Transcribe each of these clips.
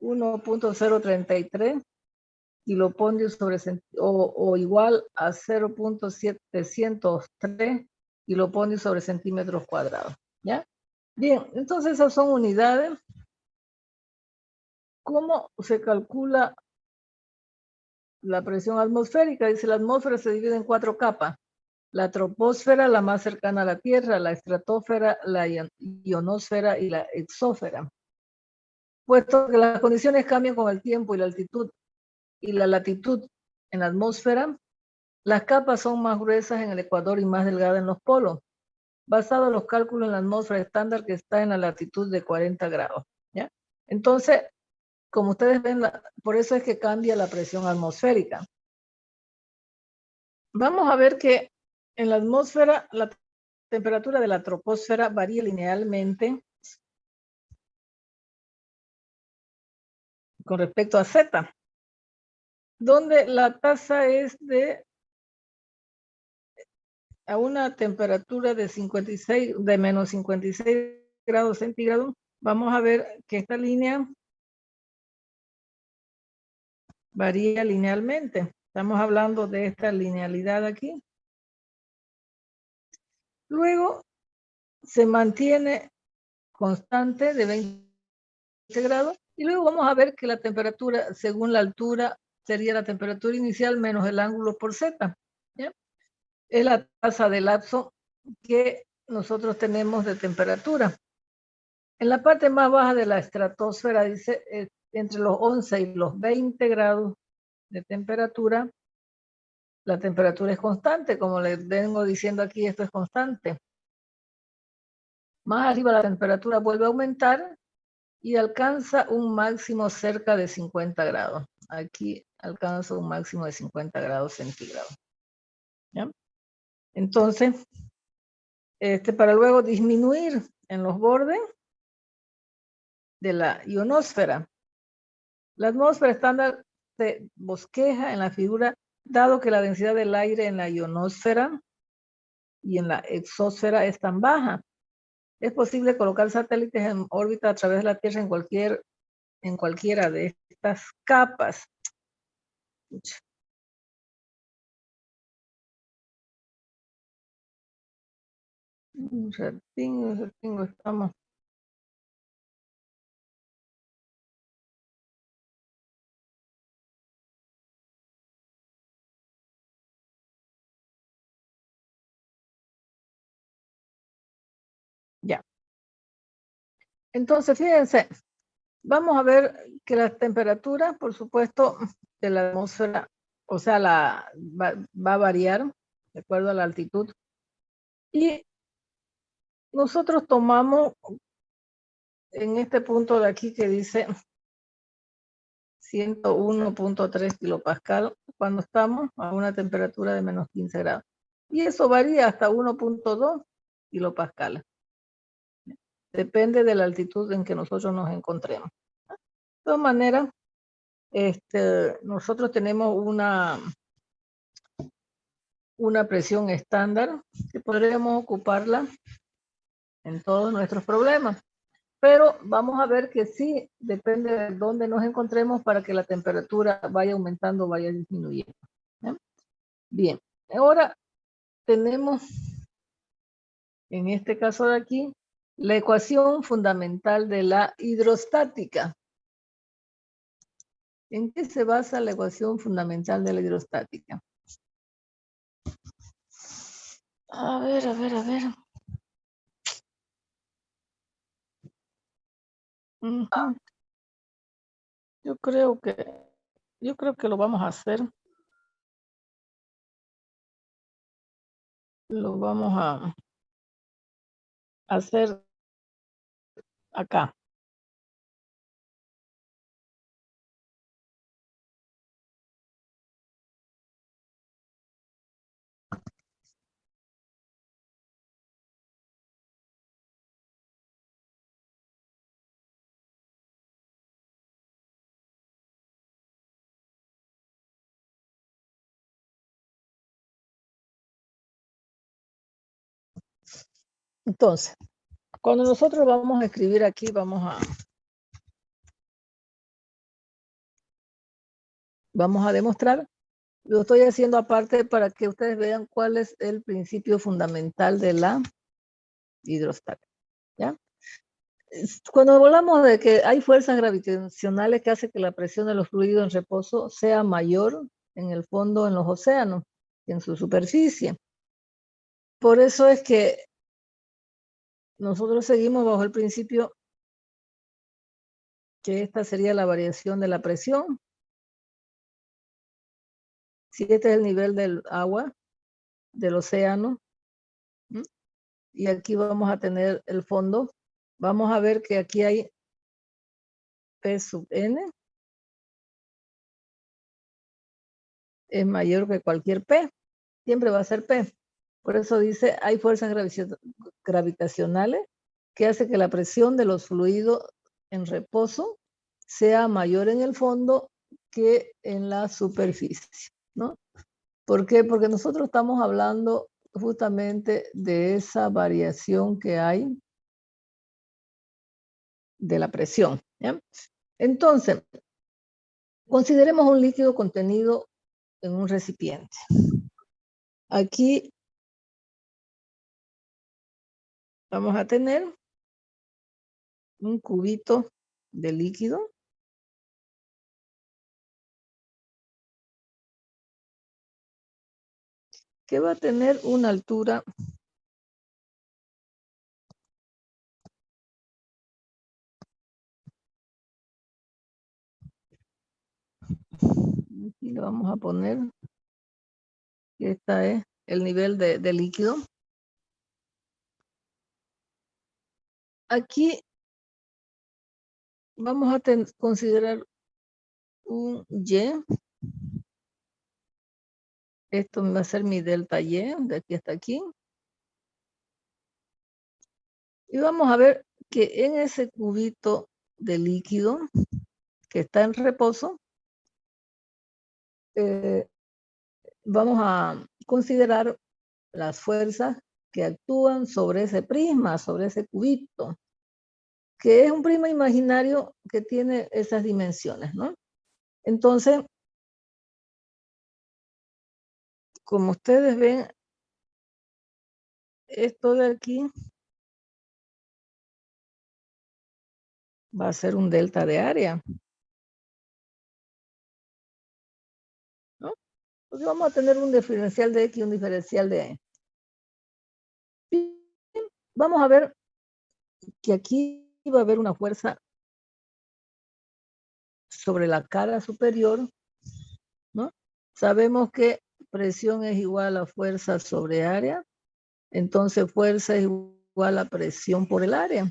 1.033 kilopondrios sobre o igual a 0.703 kilopondrios sobre centímetros cuadrados. ¿Ya? Bien, entonces esas son unidades. ¿Cómo se calcula la presión atmosférica? Dice, la atmósfera se divide en 4 capas. La troposfera, la más cercana a la Tierra, la estratosfera, la ionosfera y la exósfera. Puesto que las condiciones cambian con el tiempo y la altitud y la latitud en la atmósfera, las capas son más gruesas en el ecuador y más delgadas en los polos, basado en los cálculos en la atmósfera estándar que está en la latitud de 40 grados. ¿Ya? Entonces, como ustedes ven, por eso es que cambia la presión atmosférica. Vamos a ver que en la atmósfera la temperatura de la troposfera varía linealmente con respecto a Z, donde la tasa es a una temperatura de 56, de menos 56 grados centígrados. Vamos a ver que esta línea varía linealmente. Estamos hablando de esta linealidad aquí. Luego se mantiene constante de 20 grados y luego vamos a ver que la temperatura según la altura sería la temperatura inicial menos el ángulo por Z. ¿Ya? Es la tasa de lapso que nosotros tenemos de temperatura. En la parte más baja de la estratosfera dice entre los 11 y los 20 grados de temperatura, la temperatura es constante, como les vengo diciendo aquí, esto es constante. Más arriba la temperatura vuelve a aumentar y alcanza un máximo cerca de 50 grados. Aquí alcanza un máximo de 50 grados centígrados. ¿Ya? Entonces, para luego disminuir en los bordes de la ionosfera. La atmósfera estándar se bosqueja en la figura, dado que la densidad del aire en la ionosfera y en la exósfera es tan baja. Es posible colocar satélites en órbita a través de la Tierra en cualquiera de estas capas. Un ratingo, estamos. Ya. Entonces, fíjense, vamos a ver que las temperaturas, por supuesto, de la atmósfera, o sea, va a variar de acuerdo a la altitud. Y nosotros tomamos en este punto de aquí que dice 101.3 kilopascal cuando estamos a una temperatura de menos 15 grados. Y eso varía hasta 1.2 kilopascal. Depende de la altitud en que nosotros nos encontremos. De todas maneras, nosotros tenemos una presión estándar que podríamos ocuparla en todos nuestros problemas. Pero vamos a ver que sí depende de dónde nos encontremos para que la temperatura vaya aumentando, vaya disminuyendo. ¿Eh? Bien, ahora tenemos en este caso de aquí la ecuación fundamental de la hidrostática. ¿En qué se basa la ecuación fundamental de la hidrostática? A ver, a ver, a ver. Yo creo que lo vamos a hacer. Lo vamos a hacer acá. Entonces, cuando nosotros vamos a escribir aquí, vamos a vamos a demostrar. Lo estoy haciendo aparte para que ustedes vean cuál es el principio fundamental de la hidrostasia, ¿ya? Cuando hablamos de que hay fuerzas gravitacionales que hacen que la presión de los fluidos en reposo sea mayor en el fondo, en los océanos, que en su superficie. Por eso es que nosotros seguimos bajo el principio que esta sería la variación de la presión. Si este es el nivel del agua, del océano, ¿m? Y aquí vamos a tener el fondo, vamos a ver que aquí hay P sub N, es mayor que cualquier P, siempre va a ser P. Por eso dice, hay fuerzas gravitacionales que hacen que la presión de los fluidos en reposo sea mayor en el fondo que en la superficie, ¿no? ¿Por qué? Porque nosotros estamos hablando justamente de esa variación que hay de la presión, ¿ya? Entonces, consideremos un líquido contenido en un recipiente. Aquí vamos a tener un cubito de líquido que va a tener una altura aquí le vamos a poner, esta es el nivel de líquido. Aquí vamos a considerar un Y. Esto va a ser mi delta Y, de aquí hasta aquí. Y vamos a ver que en ese cubito de líquido que está en reposo, vamos a considerar las fuerzas que actúan sobre ese prisma, sobre ese cubito, que es un prisma imaginario que tiene esas dimensiones, ¿no? Entonces, como ustedes ven, esto de aquí va a ser un delta de área, ¿no? Entonces vamos a tener un diferencial de X y un diferencial de Y. Vamos a ver que aquí va a haber una fuerza sobre la cara superior, ¿no? Sabemos que presión es igual a fuerza sobre área, entonces fuerza es igual a presión por el área.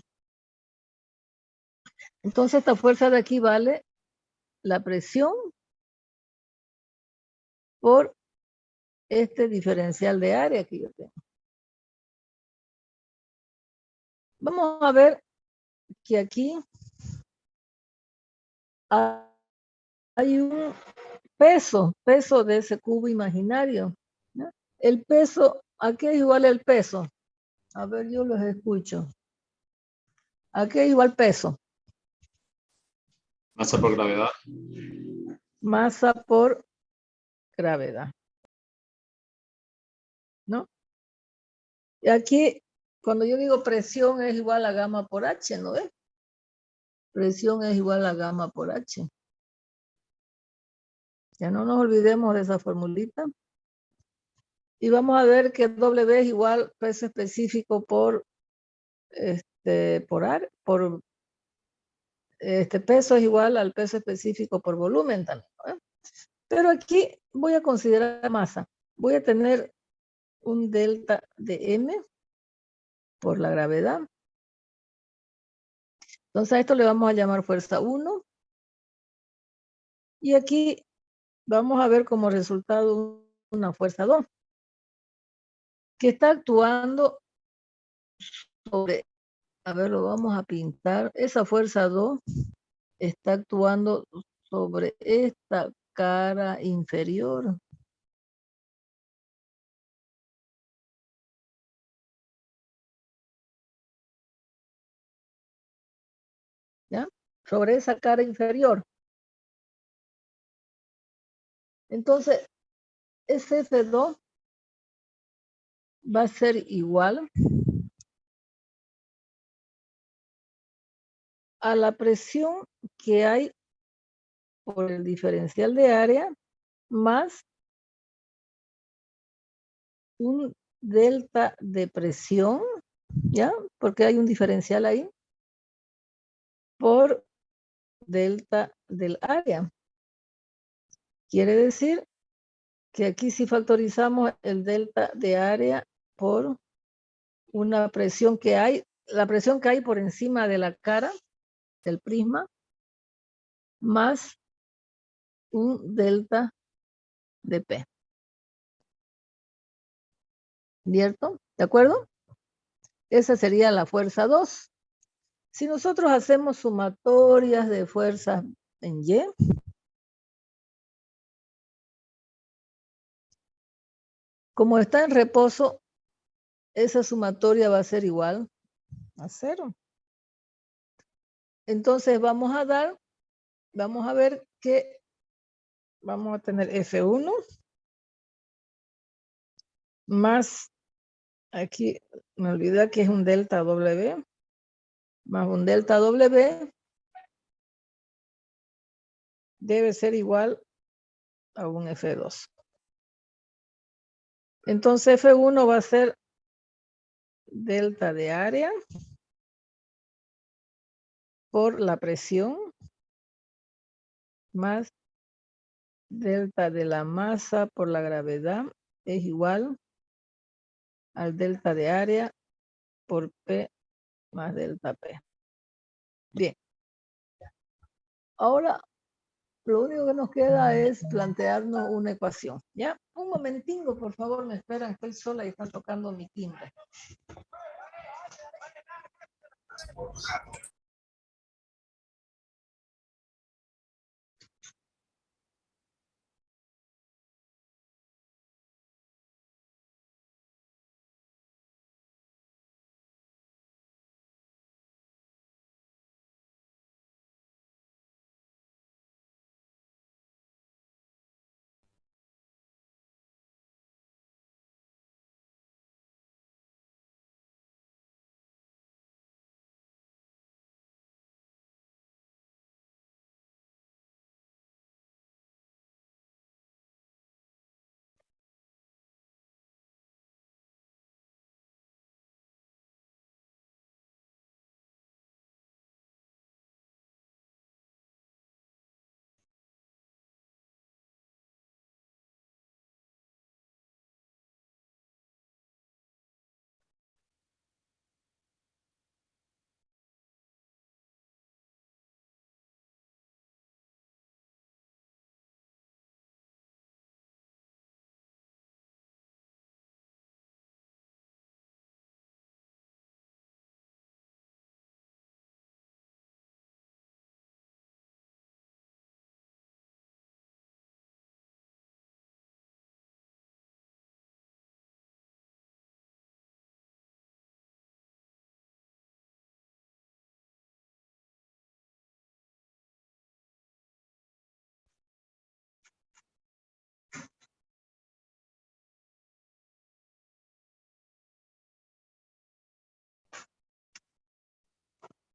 Entonces esta fuerza de aquí vale la presión por este diferencial de área que yo tengo. Vamos a ver que aquí hay un peso de ese cubo imaginario, ¿no? El peso, ¿a qué es igual el peso? A ver, yo los escucho. ¿A qué es igual peso? Masa por gravedad. Masa por gravedad, ¿no? Y aquí, cuando yo digo presión es igual a gamma por H, ¿no ves? Presión es igual a gamma por H. Ya no nos olvidemos de esa formulita. Y vamos a ver que W es igual peso específico por peso es igual al peso específico por volumen también, ¿no? Pero aquí voy a considerar masa. Voy a tener un delta de M por la gravedad. Entonces a esto le vamos a llamar fuerza 1. Y aquí vamos a ver como resultado una fuerza 2, que está actuando sobre, a ver, lo vamos a pintar. Esa fuerza 2 está actuando sobre esta cara inferior. ¿Ya? Sobre esa cara inferior. Entonces, ese F2 va a ser igual a la presión que hay por el diferencial de área más un delta de presión, ¿ya? Porque hay un diferencial ahí, por delta del área. Quiere decir que aquí si factorizamos el delta de área por una presión que hay, la presión que hay por encima de la cara del prisma, más un delta de P. ¿Cierto? ¿De acuerdo? Esa sería la fuerza 2. Si nosotros hacemos sumatorias de fuerzas en Y, como está en reposo, esa sumatoria va a ser igual a 0. Entonces vamos a ver que vamos a tener F1 más, aquí me olvidé que es un delta W, más un delta W debe ser igual a un F2. Entonces F1 va a ser delta de área por la presión más delta de la masa por la gravedad es igual al delta de área por P más delta P. Bien. Ahora lo único que nos queda es plantearnos una ecuación. ¿Ya? Un momentingo, por favor, me esperan. Estoy sola y están tocando mi timbre.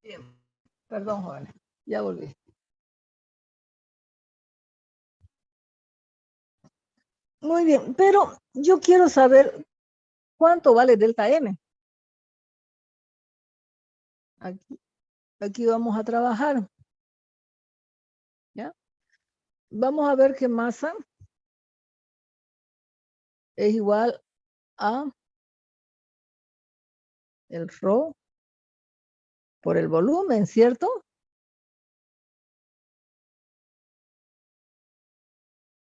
Bien. Perdón, jóvenes. Ya volví. Muy bien, pero yo quiero saber cuánto vale delta M. Aquí vamos a trabajar. ¿Ya? Vamos a ver que masa es igual a el ρ por el volumen, ¿cierto?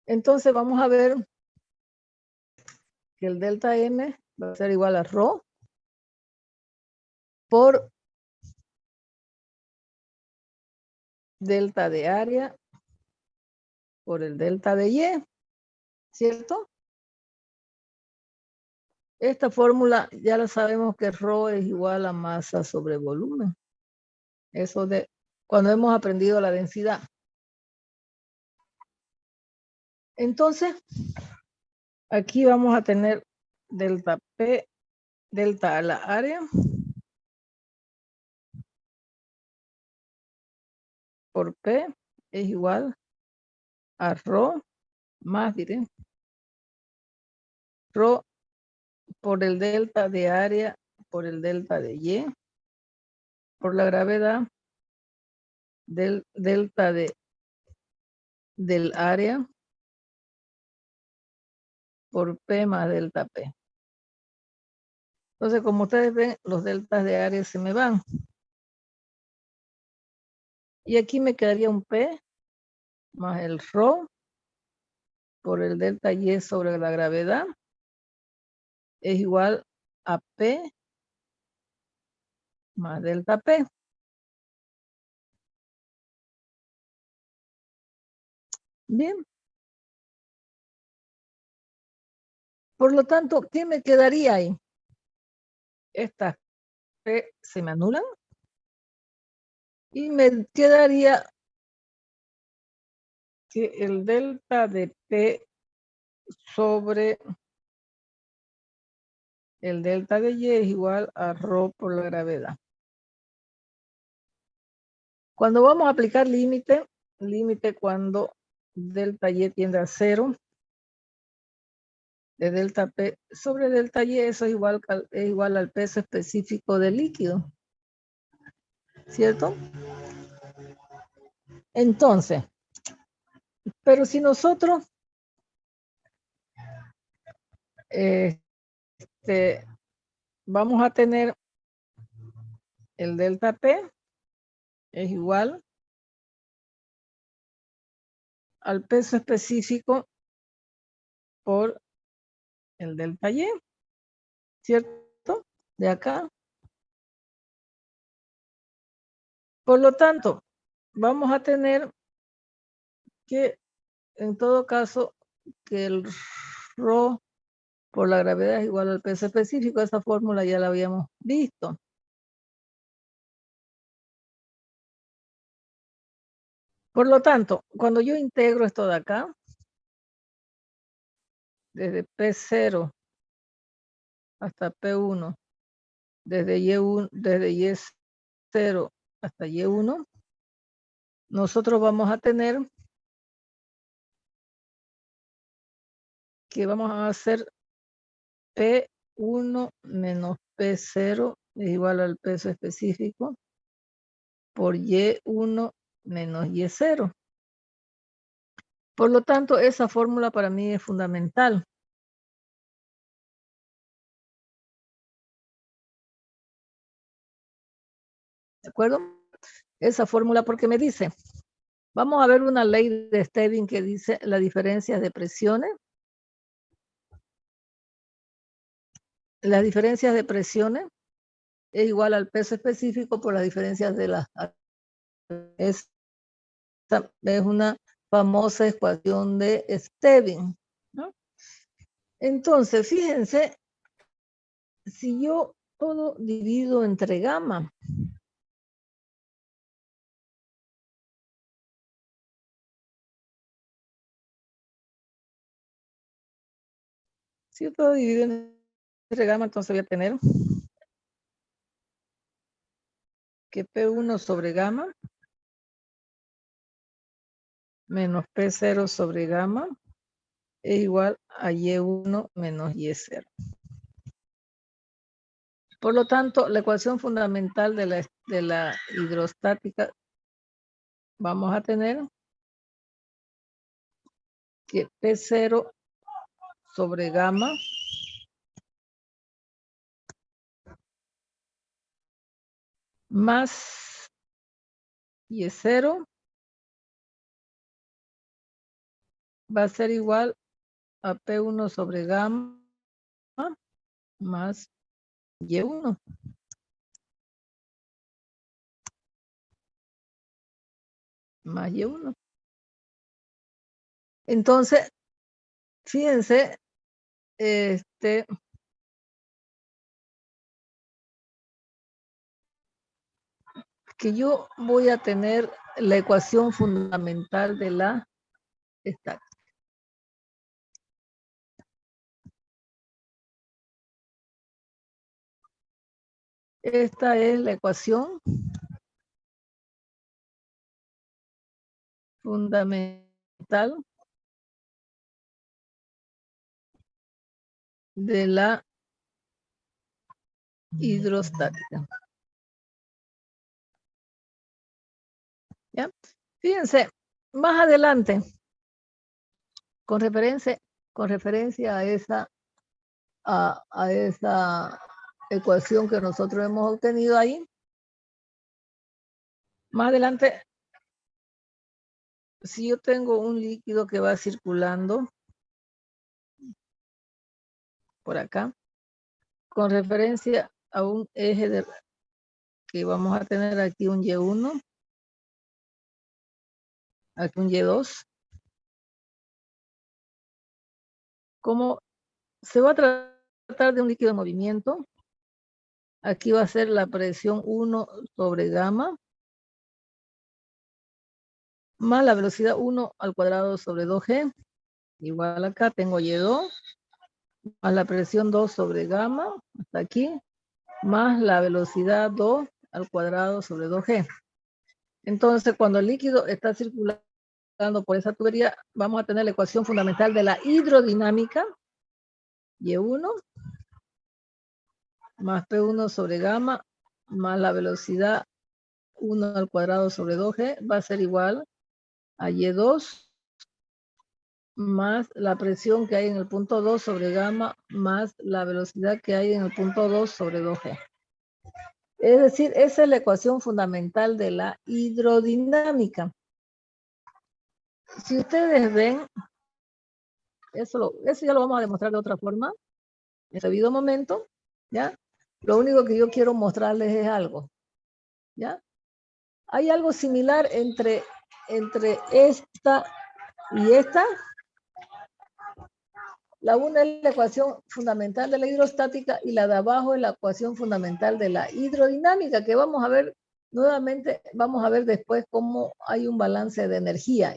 Entonces vamos a ver que el delta M va a ser igual a ρ por delta de área por el delta de Y, ¿cierto? Esta fórmula ya la sabemos que ρ es igual a masa sobre volumen. Eso de cuando hemos aprendido la densidad. Entonces, aquí vamos a tener delta P, delta a la área por P es igual a rho más, diré, rho por el delta de área por el delta de Y por la gravedad del delta del área por P más delta P. Entonces, como ustedes ven, los deltas de área se me van. Y aquí me quedaría un P más el rho por el delta Y sobre la gravedad es igual a P más delta P. Bien. Por lo tanto, ¿qué me quedaría ahí? Estas P se me anulan y me quedaría que el delta de P sobre el delta de Y es igual a rho por la gravedad. Cuando vamos a aplicar límite cuando delta Y tiende a 0, de delta P sobre delta Y, eso es igual al peso específico del líquido, ¿cierto? Entonces, pero si nosotros vamos a tener el delta P es igual al peso específico por el delta Y, ¿cierto? De acá. Por lo tanto, vamos a tener que, en todo caso, que el rho por la gravedad es igual al peso específico. Esa fórmula ya la habíamos visto. Por lo tanto, cuando yo integro esto de acá, desde P0 hasta P1, desde Y0 hasta Y1, nosotros vamos a tener que vamos a hacer P1 menos P0 es igual al peso específico por Y1 menos Y0. Por lo tanto, esa fórmula para mí es fundamental. ¿De acuerdo? Esa fórmula porque me dice, vamos a ver una ley de Stevin que dice la diferencia de presiones. Las diferencias de presiones es igual al peso específico por las diferencias de las. Es una famosa ecuación de Stevin, ¿no? Entonces, fíjense, si yo todo divido entre gamma, si yo todo divido entre gamma, entonces voy a tener que P1 sobre gamma menos P0 sobre gamma es igual a Y1 menos Y0. Por lo tanto, la ecuación fundamental de la hidrostática vamos a tener que P0 sobre gamma más Y0 va a ser igual a P1 sobre gamma más Y1. Más Y1. Entonces, fíjense, que yo voy a tener la ecuación fundamental de la estática. Esta es la ecuación fundamental de la hidrostática. ¿Ya? Fíjense, más adelante, con referencia a esa ecuación que nosotros hemos obtenido ahí, más adelante, si yo tengo un líquido que va circulando por acá, con referencia a un eje que vamos a tener aquí un Y1, aquí un Y2, como se va a tratar de un líquido en movimiento, aquí va a ser la presión 1 sobre gamma, más la velocidad 1 al cuadrado sobre 2G, igual acá tengo Y2, más la presión 2 sobre gamma, hasta aquí, más la velocidad 2 al cuadrado sobre 2G. Entonces, cuando el líquido está circulando por esa tubería, vamos a tener la ecuación fundamental de la hidrodinámica, Y1, más P1 sobre gamma, más la velocidad 1 al cuadrado sobre 2G, va a ser igual a Y2, más la presión que hay en el punto 2 sobre gamma, más la velocidad que hay en el punto 2 sobre 2G. Es decir, esa es la ecuación fundamental de la hidrodinámica. Si ustedes ven, eso ya lo vamos a demostrar de otra forma, en su debido momento, ¿ya? Lo único que yo quiero mostrarles es algo, ¿ya? Hay algo similar entre esta y esta. La una es la ecuación fundamental de la hidrostática y la de abajo es la ecuación fundamental de la hidrodinámica, que vamos a ver nuevamente, vamos a ver después cómo hay un balance de energía,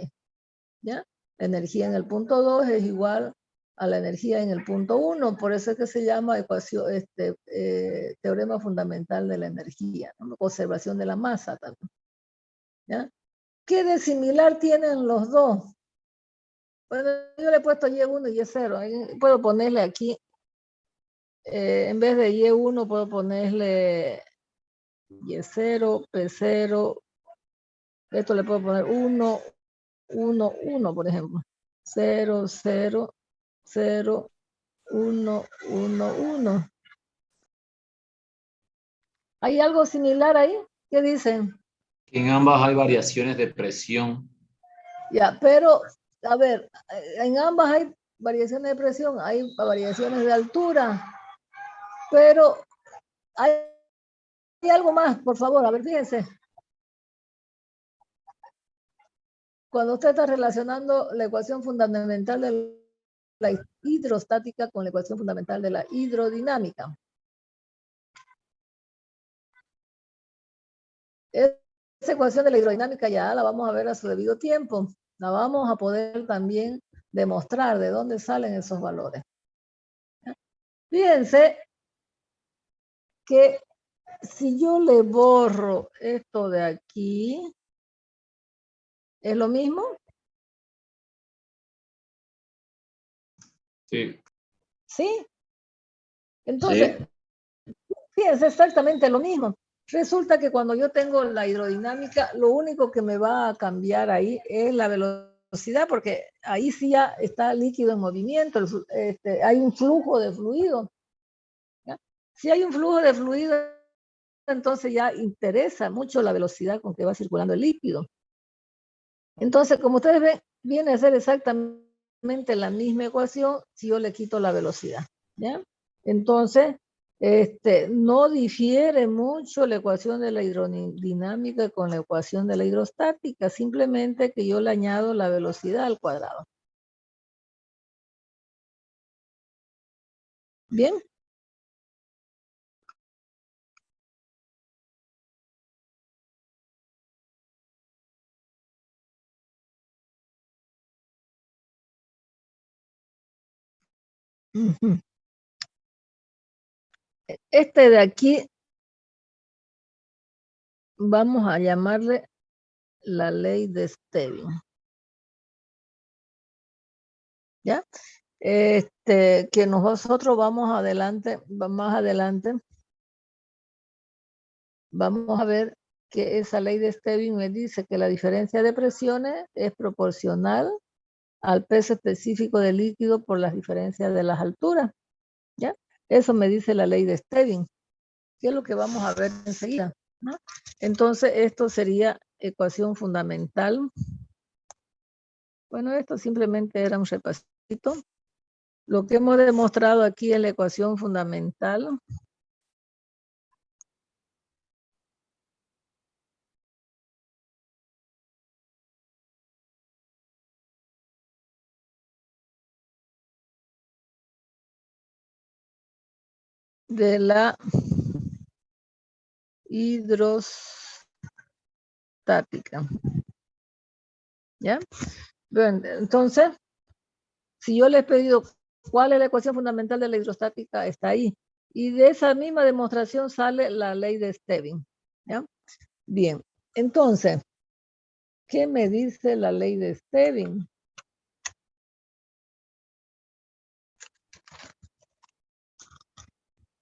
¿ya? La energía en el punto 2 es igual a la energía en el punto 1, por eso es que se llama ecuación, teorema fundamental de la energía, ¿no? Conservación de la masa también, ¿ya? ¿Qué de similar tienen los dos? Bueno, yo le he puesto Y1 y Y0. Puedo ponerle aquí, en vez de Y1, puedo ponerle Y0, P0. Esto le puedo poner 1, 1, 1, por ejemplo. 0, 0, 0, 1, 1, 1. ¿Hay algo similar ahí? ¿Qué dicen? En ambas hay variaciones de presión. Ya, pero, a ver, en ambas hay variaciones de presión, hay variaciones de altura, pero hay algo más, por favor, a ver, fíjense. Cuando usted está relacionando la ecuación fundamental de la hidrostática con la ecuación fundamental de la hidrodinámica. Esa ecuación de la hidrodinámica ya la vamos a ver a su debido tiempo. La vamos a poder también demostrar de dónde salen esos valores. Fíjense que si yo le borro esto de aquí, ¿es lo mismo? Sí. ¿Sí? Entonces, sí, fíjense exactamente lo mismo. Resulta que cuando yo tengo la hidrodinámica, lo único que me va a cambiar ahí es la velocidad, porque ahí sí ya está líquido en movimiento, hay un flujo de fluido, ¿ya? Si hay un flujo de fluido, entonces ya interesa mucho la velocidad con que va circulando el líquido. Entonces, como ustedes ven, viene a ser exactamente la misma ecuación si yo le quito la velocidad, ¿ya? Entonces, no difiere mucho la ecuación de la hidrodinámica con la ecuación de la hidrostática, simplemente que yo le añado la velocidad al cuadrado. ¿Bien? Este de aquí vamos a llamarle la ley de Stevin. ¿Ya? Que nosotros vamos adelante, más adelante, vamos a ver que esa ley de Stevin me dice que la diferencia de presiones es proporcional al peso específico del líquido por las diferencias de las alturas. ¿Ya? Eso me dice la ley de Stevin, que es lo que vamos a ver enseguida, ¿no? Entonces, esto sería ecuación fundamental. Bueno, esto simplemente era un repasito. Lo que hemos demostrado aquí es la ecuación fundamental. De la hidrostática. ¿Ya? Bien, entonces, si yo le he pedido cuál es la ecuación fundamental de la hidrostática, está ahí. Y de esa misma demostración sale la ley de Stevin. ¿Ya? Bien, entonces, ¿qué me dice la ley de Stevin?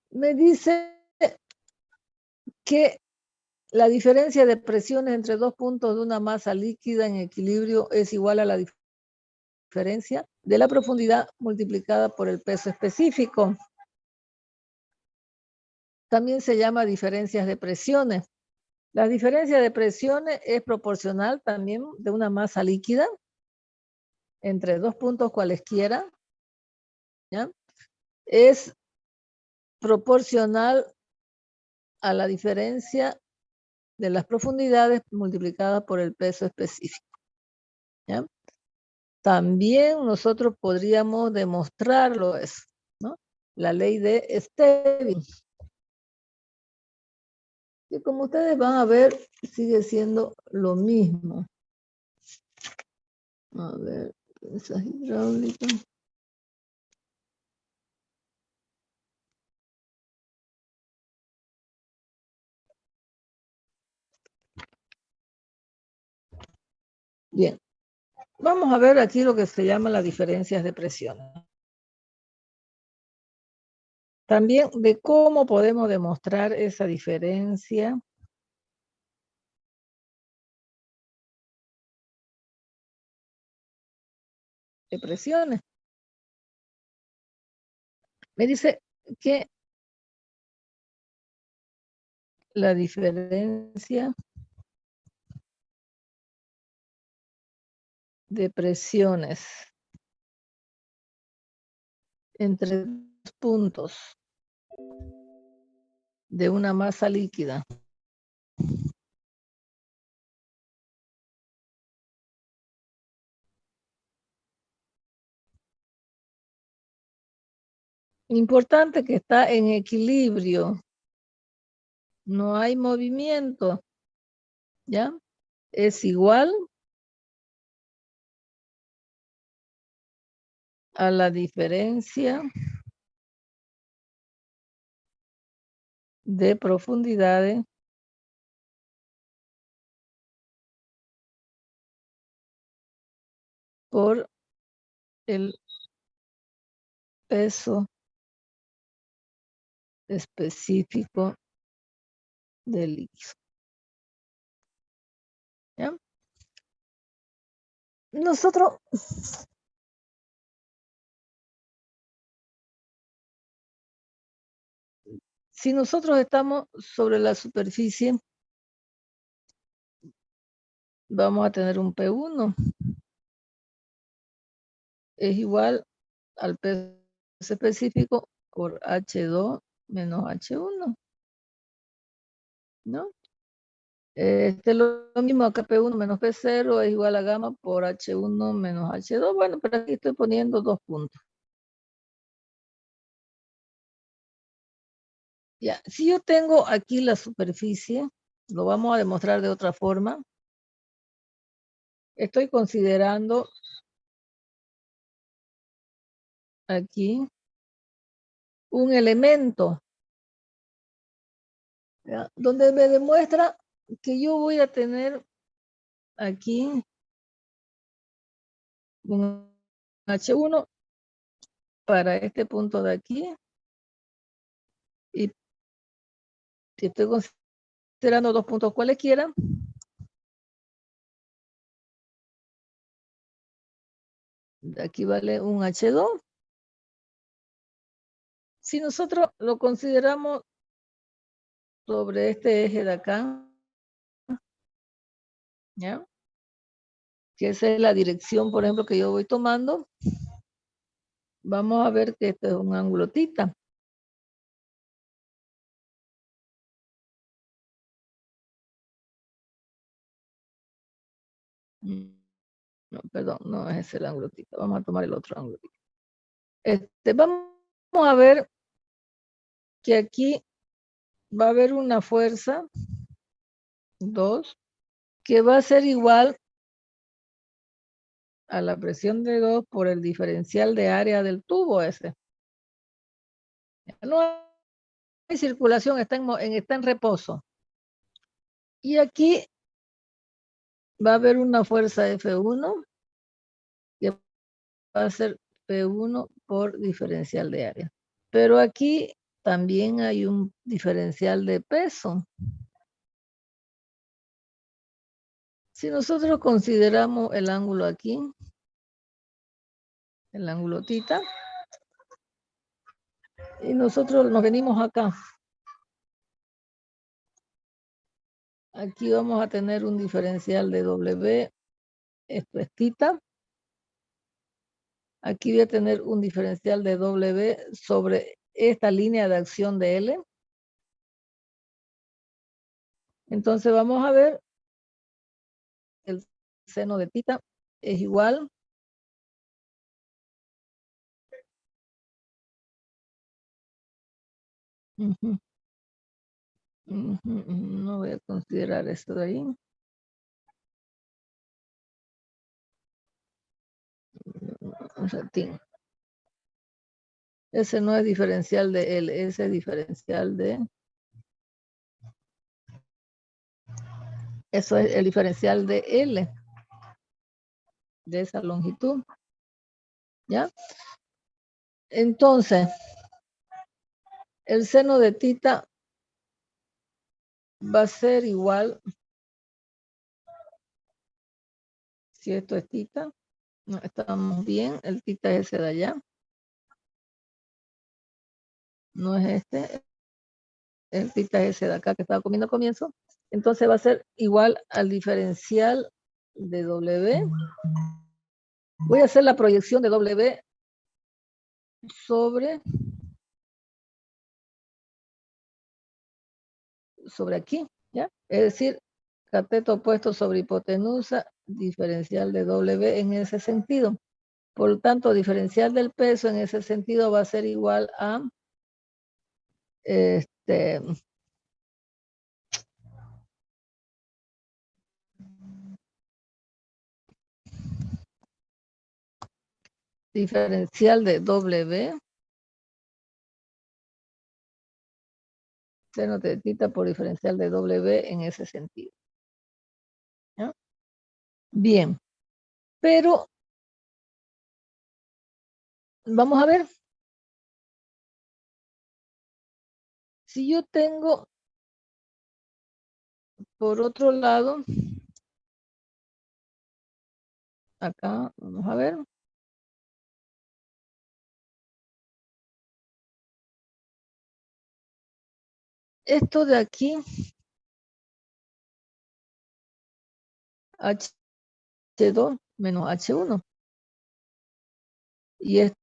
Me dice que la diferencia de presiones entre dos puntos de una masa líquida en equilibrio es igual a la diferencia de la profundidad multiplicada por el peso específico. También se llama diferencias de presiones. La diferencia de presiones es proporcional también de una masa líquida entre dos puntos cualesquiera. ¿Ya? Es proporcional a la diferencia de las profundidades multiplicadas por el peso específico. ¿Ya? También nosotros podríamos demostrarlo eso, ¿no? La ley de Stevin, que como ustedes van a ver, sigue siendo lo mismo. A ver, esas hidráulicas. Bien, vamos a ver aquí lo que se llama las diferencias de presión. También de cómo podemos demostrar esa diferencia de presiones. Me dice que la diferencia de presiones entre dos puntos de una masa líquida importante que está en equilibrio, no hay movimiento, ¿ya? Es igual a la diferencia de profundidades por el peso específico del líquido. ¿Ya? Nosotros si nosotros estamos sobre la superficie, vamos a tener un P1. Es igual al peso específico por H2 menos H1. ¿No? Lo mismo acá P1 menos P0 es igual a gamma por H1 menos H2. Bueno, pero aquí estoy poniendo dos puntos. Ya, si yo tengo aquí la superficie, lo vamos a demostrar de otra forma. Estoy considerando aquí un elemento, ¿ya? Donde me demuestra que yo voy a tener aquí un H1 para este punto de aquí. Y si estoy considerando dos puntos cualesquiera, aquí vale un H2. Si nosotros lo consideramos sobre este eje de acá, ¿ya? Que esa es la dirección, por ejemplo, que yo voy tomando, vamos a ver que este es un ángulo tita. No, perdón, no es el ángulo tita. Vamos a tomar el otro ángulo tita. Vamos a ver que aquí va a haber una fuerza, 2, que va a ser igual a la presión de 2 por el diferencial de área del tubo ese. No hay circulación, está en reposo. Y aquí va a haber una fuerza F1 que va a ser P1 por diferencial de área. Pero aquí también hay un diferencial de peso. Si nosotros consideramos el ángulo aquí, el ángulo tita, y nosotros nos venimos acá. Aquí vamos a tener un diferencial de W, esto es tita. Aquí voy a tener un diferencial de W sobre esta línea de acción de L. Entonces vamos a ver, el seno de tita es igual no voy a considerar esto de ahí. Un ratín. Ese no es diferencial de L, ese es diferencial de... Eso es el diferencial de L, de esa longitud. ¿Ya? Entonces, el seno de tita va a ser igual, si esto es tita, no, estamos bien, el tita es ese de allá, no es este, el tita es ese de acá que estaba comiendo al comienzo, entonces va a ser igual al diferencial de W. Voy a hacer la proyección de W sobre aquí, ¿ya? Es decir, cateto opuesto sobre hipotenusa, diferencial de W en ese sentido. Por lo tanto, diferencial del peso en ese sentido va a ser igual a diferencial de W seno de tita por diferencial de W en ese sentido. ¿Ya? Bien, pero vamos a ver. Si yo tengo, por otro lado, acá, vamos a ver. Esto de aquí, H2 menos H1. Y esto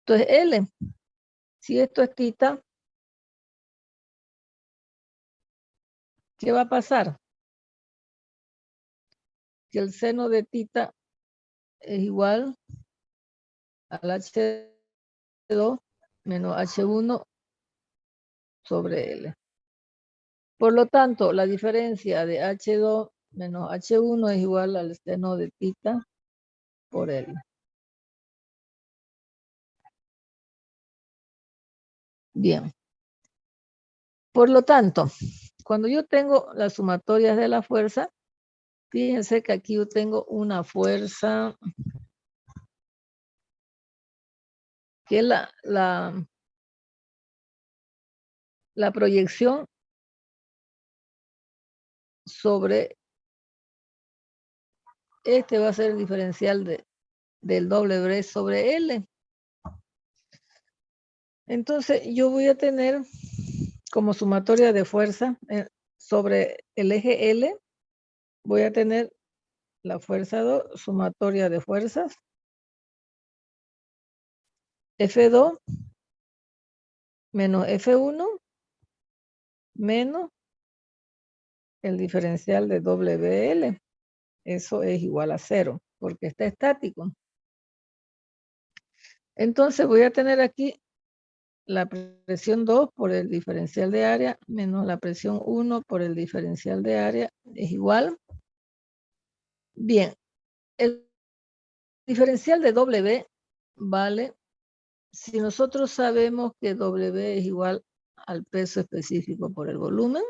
es L. Si esto es tita, ¿qué va a pasar? Que el seno de tita es igual al H2 menos H1 sobre L. Por lo tanto, la diferencia de H2 menos H1 es igual al seno de tita por L. Bien. Por lo tanto, cuando yo tengo las sumatorias de la fuerza, fíjense que aquí yo tengo una fuerza que es la proyección sobre este va a ser el diferencial del W sobre L. Entonces yo voy a tener como sumatoria de fuerza sobre el eje L, voy a tener la fuerza 2, sumatoria de fuerzas, F2 menos F1 menos el diferencial de WL. Eso es igual a 0, porque está estático. Entonces voy a tener aquí la presión 2 por el diferencial de área menos la presión 1 por el diferencial de área es igual. Bien, el diferencial de W vale, si nosotros sabemos que W es igual al peso específico por el volumen,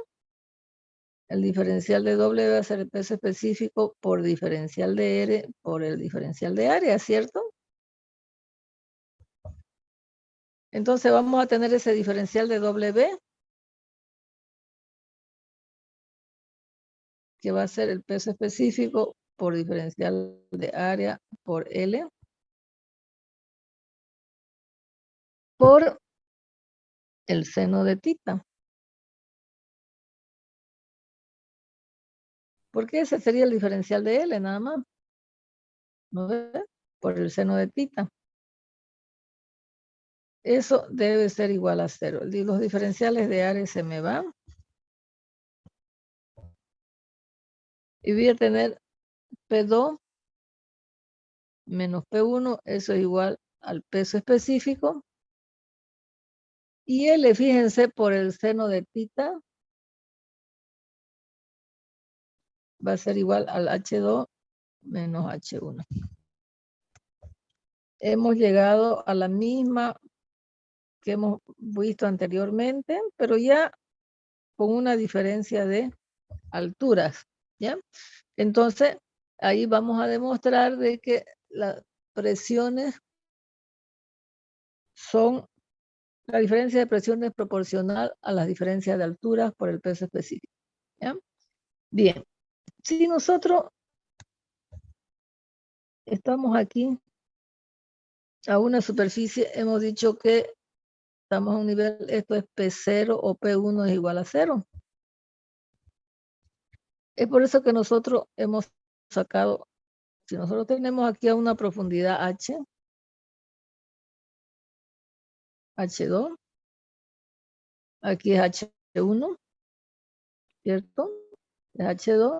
el diferencial de W va a ser el peso específico por diferencial de R por el diferencial de área, ¿cierto? Entonces vamos a tener ese diferencial de W, que va a ser el peso específico por diferencial de área por L, por el seno de tita. Porque ese sería el diferencial de L, nada más. ¿No ve? Por el seno de tita. Eso debe ser igual a 0. Los diferenciales de área se me van. Y voy a tener P2 menos P1, eso es igual al peso específico. Y L, fíjense, por el seno de tita, va a ser igual al H2 menos H1. Hemos llegado a la misma que hemos visto anteriormente, pero ya con una diferencia de alturas, ¿ya? Entonces, ahí vamos a demostrar de que las presiones son, la diferencia de presión es proporcional a las diferencias de alturas por el peso específico, ¿ya? Bien, si nosotros estamos aquí a una superficie, hemos dicho que estamos a un nivel, esto es P0 o P1 es igual a 0. Es por eso que nosotros hemos sacado, si nosotros tenemos aquí a una profundidad H, H2, aquí es H1, ¿cierto? Es H2,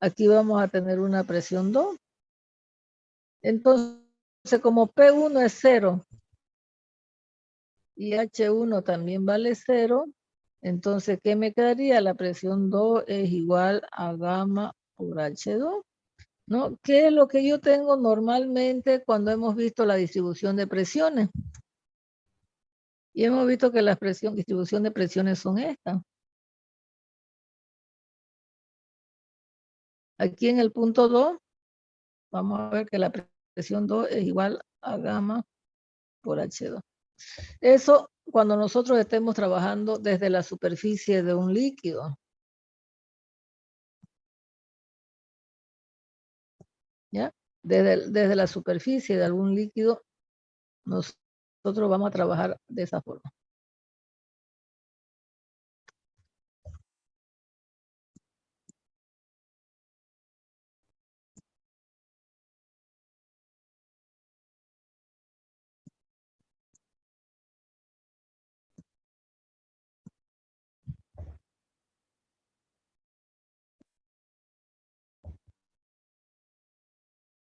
aquí vamos a tener una presión 2. Entonces, como P1 es 0 y H1 también vale 0, entonces, ¿qué me quedaría? La presión 2 es igual a gamma por H2, ¿no? ¿Qué es lo que yo tengo normalmente cuando hemos visto la distribución de presiones? Y hemos visto que la distribución de presiones son estas. Aquí en el punto 2, vamos a ver que la presión 2 es igual a gamma por H2. Eso cuando nosotros estemos trabajando desde la superficie de un líquido. ¿Ya? Desde la superficie de algún líquido, nosotros vamos a trabajar de esa forma.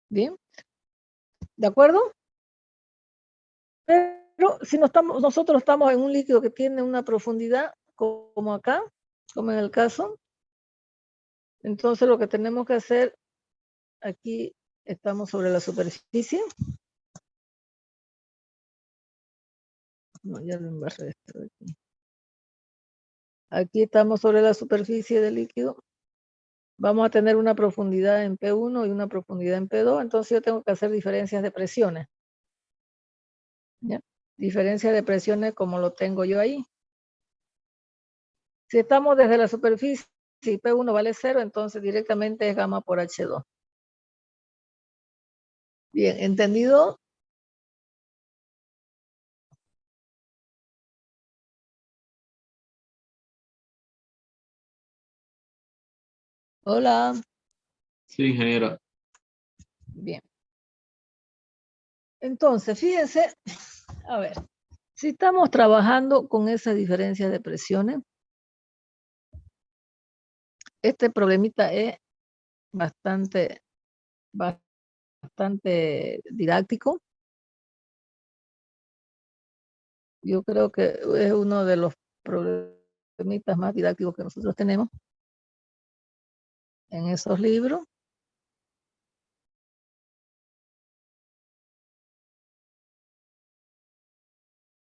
¿Bien? ¿De acuerdo? Pero si nosotros estamos en un líquido que tiene una profundidad como acá, como en el caso, entonces lo que tenemos que hacer, aquí estamos sobre la superficie. No, ya lo embarré esto de aquí. Aquí estamos sobre la superficie del líquido. Vamos a tener una profundidad en P1 y una profundidad en P2, entonces yo tengo que hacer diferencias de presiones. ¿Ya? Diferencia de presiones como lo tengo yo ahí. Si estamos desde la superficie y P1 vale 0, entonces directamente es gamma por H2. Bien, ¿entendido? Hola. Sí, ingeniera. Bien. Entonces, fíjense, a ver, si estamos trabajando con esas diferencias de presiones, este problemita es bastante didáctico. Yo creo que es uno de los problemitas más didácticos que nosotros tenemos en esos libros.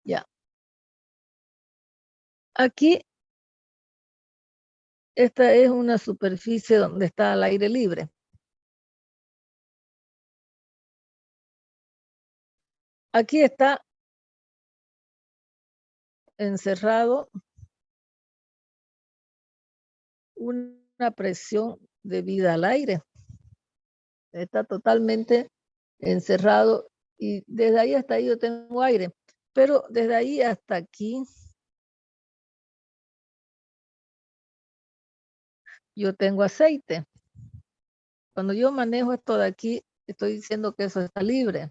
Ya. Aquí, esta es una superficie donde está al aire libre. Aquí está encerrado una presión debida al aire. Está totalmente encerrado y desde ahí hasta ahí yo tengo aire, pero desde ahí hasta aquí yo tengo aceite. Cuando yo manejo esto de aquí, estoy diciendo que eso está libre.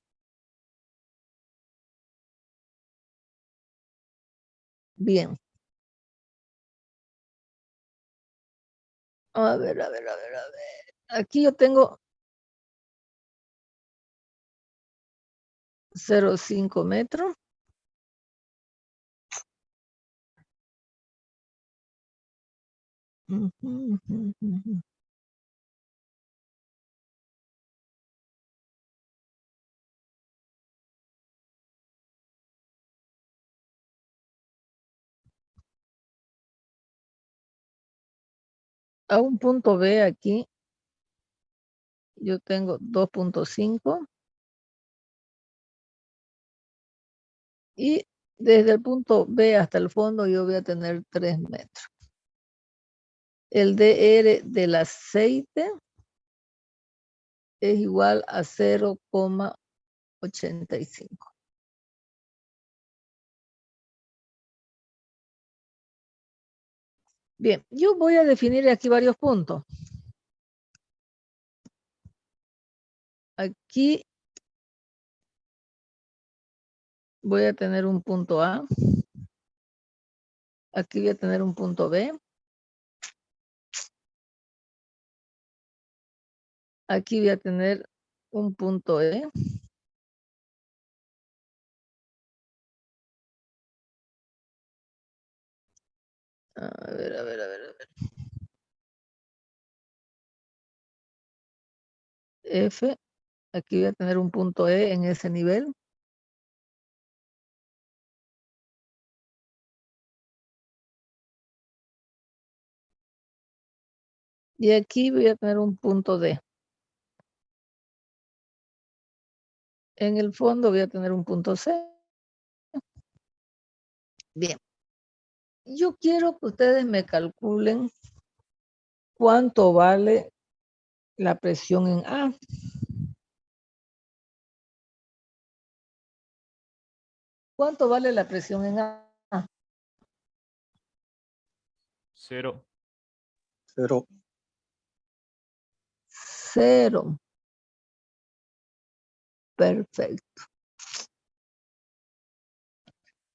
Bien. A ver. Aquí yo tengo 0,5 metros. A un punto B aquí, yo tengo 2,5. Y desde el punto B hasta el fondo yo voy a tener 3 metros. El DR del aceite es igual a 0,85. Bien, yo voy a definir aquí varios puntos. Aquí voy a tener un punto A. Aquí voy a tener un punto B. Aquí voy a tener un punto E. A ver. F. Aquí voy a tener un punto E en ese nivel. Y aquí voy a tener un punto D. En el fondo voy a tener un punto C. Bien. Yo quiero que ustedes me calculen cuánto vale la presión en A. ¿Cuánto vale la presión en A? 0. 0. Perfecto.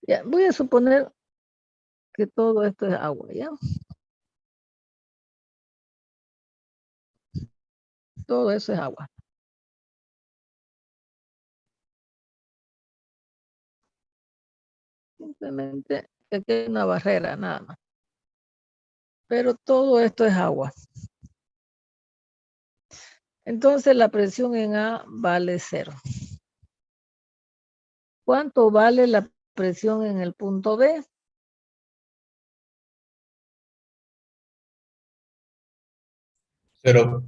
Ya, voy a suponer que todo esto es agua, ¿ya? Todo eso es agua. Simplemente aquí hay una barrera, nada más. Pero todo esto es agua. Entonces la presión en A vale 0. ¿Cuánto vale la presión en el punto B? 0.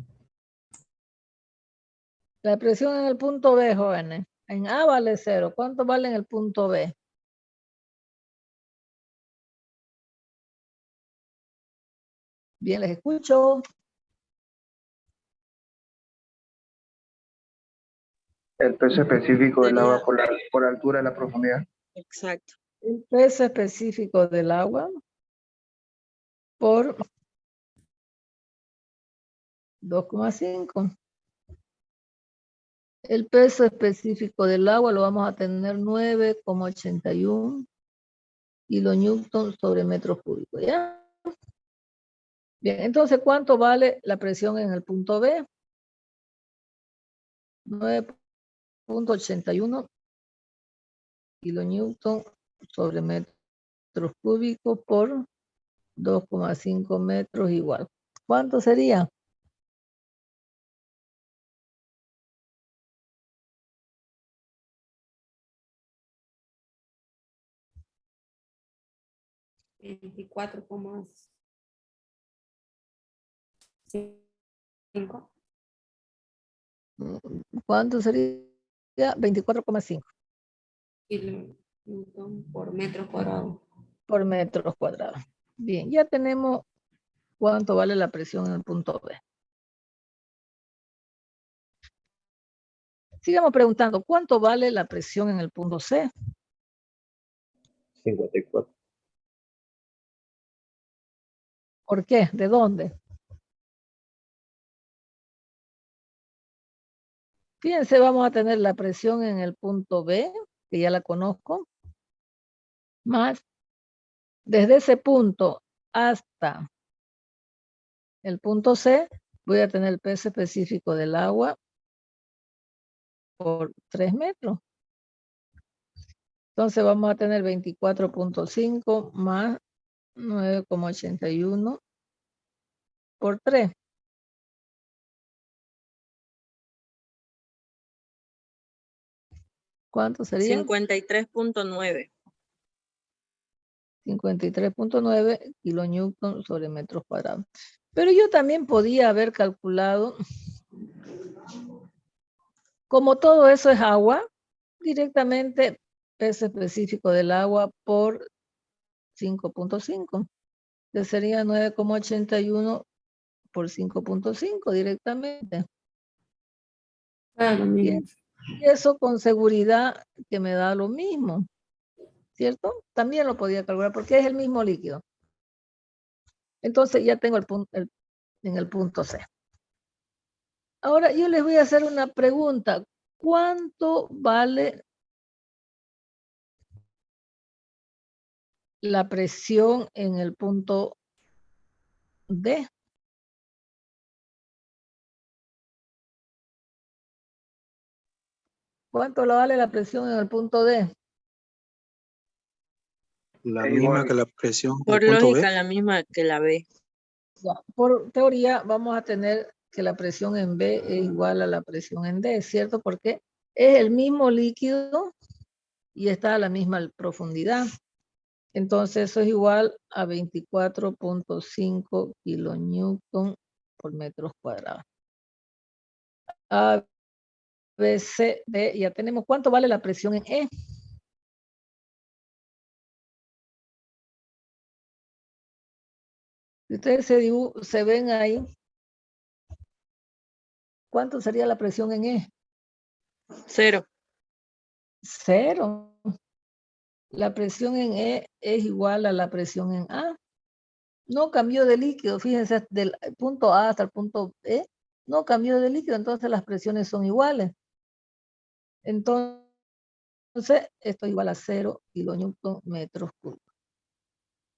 La presión en el punto B, jóvenes. En A vale 0. ¿Cuánto vale en el punto B? Bien, les escucho. El peso específico del agua Sería- por la altura de la profundidad. Exacto. El peso específico del agua por 2,5. El peso específico del agua lo vamos a tener 9,81 kilonewton sobre metro cúbico, ¿ya? Bien, entonces, ¿cuánto vale la presión en el punto B? 9,81 kilonewton sobre metros cúbicos por 2,5 metros igual. ¿Cuánto sería? $24,5. ¿Cuánto sería? 24,5 kilonewton por metro cuadrado. por metros cuadrados. Bien, ya tenemos cuánto vale la presión en el punto B. Sigamos preguntando, ¿cuánto vale la presión en el punto C? 54. ¿Por qué? ¿De dónde? Fíjense, vamos a tener la presión en el punto B, que ya la conozco, más desde ese punto hasta el punto C, voy a tener el peso específico del agua por 3 metros. Entonces vamos a tener 24,5 más 9,81 por 3. ¿Cuánto sería? 53,9. 53,9 kilonewton sobre metros cuadrados. Pero yo también podía haber calculado, como todo eso es agua, directamente peso específico del agua por 5,5, que sería 9,81 por 5,5 directamente. Claro, Y eso con seguridad que me da lo mismo, ¿cierto? También lo podía calcular porque es el mismo líquido. Entonces ya tengo el punto, en el punto C. Ahora yo les voy a hacer una pregunta. ¿Cuánto vale la presión en el punto D? ¿Cuánto vale la presión en el punto D? La Es misma igual. que la presión Por del punto lógica, B. la misma que la B. Ya, por teoría vamos a tener que la presión en B es igual a la presión en D, ¿cierto? Porque es el mismo líquido y está a la misma profundidad. Entonces eso es igual a 24,5 kilonewton por metros cuadrados. A, B, C, D, ya tenemos. ¿Cuánto vale la presión en E? Si ustedes se ven ahí, ¿cuánto sería la presión en E? 0. 0. La presión en E es igual a la presión en A. No cambió de líquido, fíjense, del punto A hasta el punto E, no cambió de líquido, entonces las presiones son iguales. Entonces, esto es igual a 0 kilonewton metros cúbicos.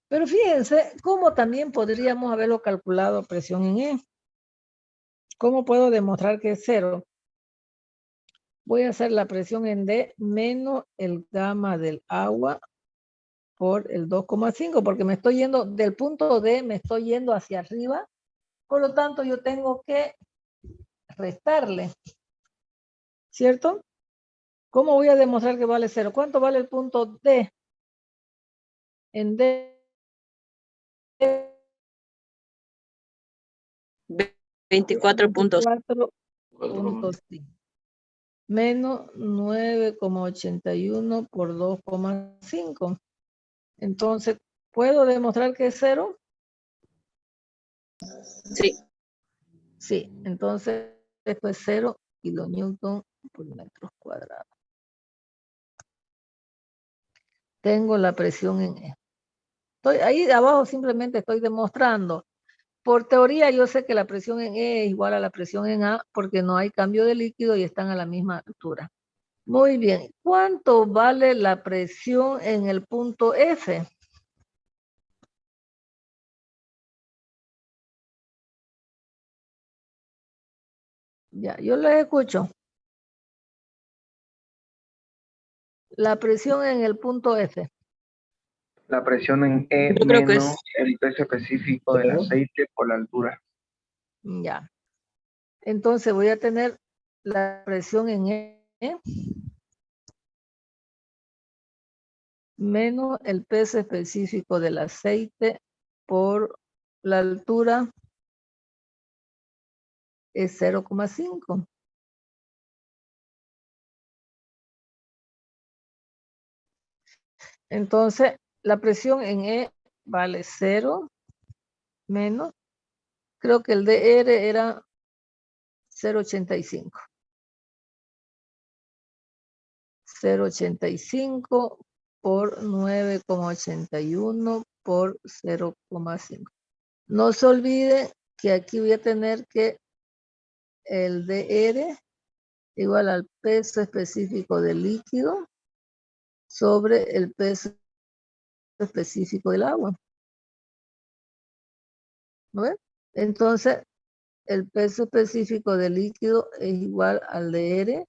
Pero fíjense cómo también podríamos haberlo calculado presión en E. ¿Cómo puedo demostrar que es 0? Voy a hacer la presión en D menos el gamma del agua por el 2,5, porque me estoy yendo del punto D, me estoy yendo hacia arriba. Por lo tanto, yo tengo que restarle, ¿cierto? ¿Cómo voy a demostrar que vale 0? ¿Cuánto vale el punto D? En D. 24.5. 24.5. Menos 9,81 por 2,5. Entonces, ¿puedo demostrar que es 0? Sí. Sí, entonces esto es 0 kilonewton por metros cuadrados. Tengo la presión en E. Ahí de abajo simplemente estoy demostrando. Por teoría yo sé que la presión en E es igual a la presión en A porque no hay cambio de líquido y están a la misma altura. Muy bien. ¿Cuánto vale la presión en el punto F? Ya, yo les escucho. La presión en el punto F. La presión en E Yo creo que es menos el peso específico del aceite por la altura. Ya. Entonces voy a tener la presión en E menos el peso específico del aceite por la altura es 0,5. Entonces, la presión en E vale 0 menos, creo que el DR era 0,85. 0,85 por 9,81 por 0,5. No se olvide que aquí voy a tener que el DR igual al peso específico del líquido sobre el peso específico del agua. ¿No ven? Entonces, el peso específico del líquido es igual al DR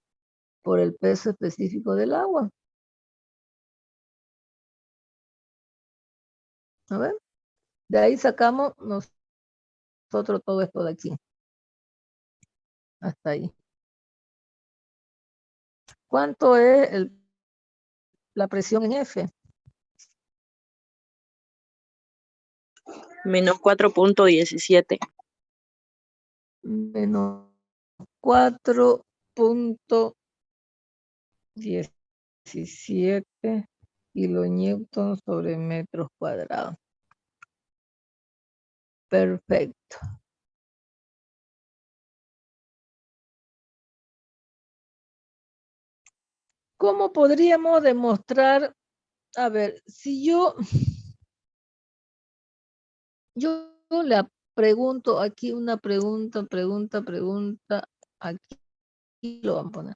por el peso específico del agua. ¿No ven? De ahí sacamos nosotros todo esto de aquí. Hasta ahí. ¿Cuánto es la presión en F? menos 4.17. Menos 4.17 kilonewton sobre metros cuadrados. Perfecto. ¿Cómo podríamos demostrar? A ver, si yo le pregunto aquí una pregunta, aquí lo van a poner.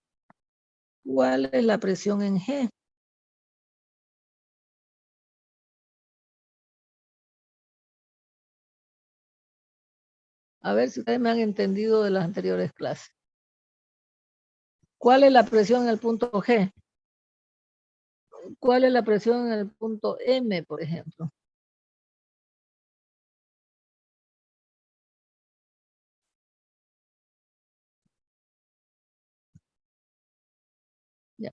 ¿Cuál es la presión en G? A ver si ustedes me han entendido de las anteriores clases. ¿Cuál es la presión en el punto G? ¿Cuál es la presión en el punto M, por ejemplo? Ya.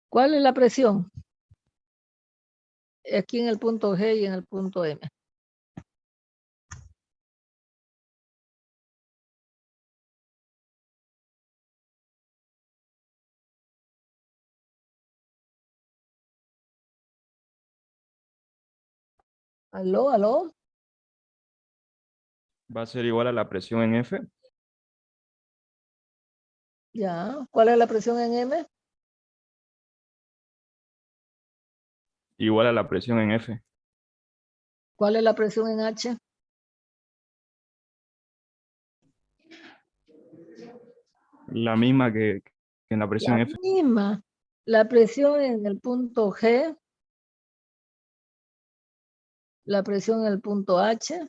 ¿Cuál es la presión? Aquí en el punto G y en el punto M. ¿Aló, aló? Va a ser igual a la presión en F. Ya. ¿Cuál es la presión en M? Igual a la presión en F. ¿Cuál es la presión en H? La misma que en la presión La F. misma. La presión en el punto G, la presión en el punto H,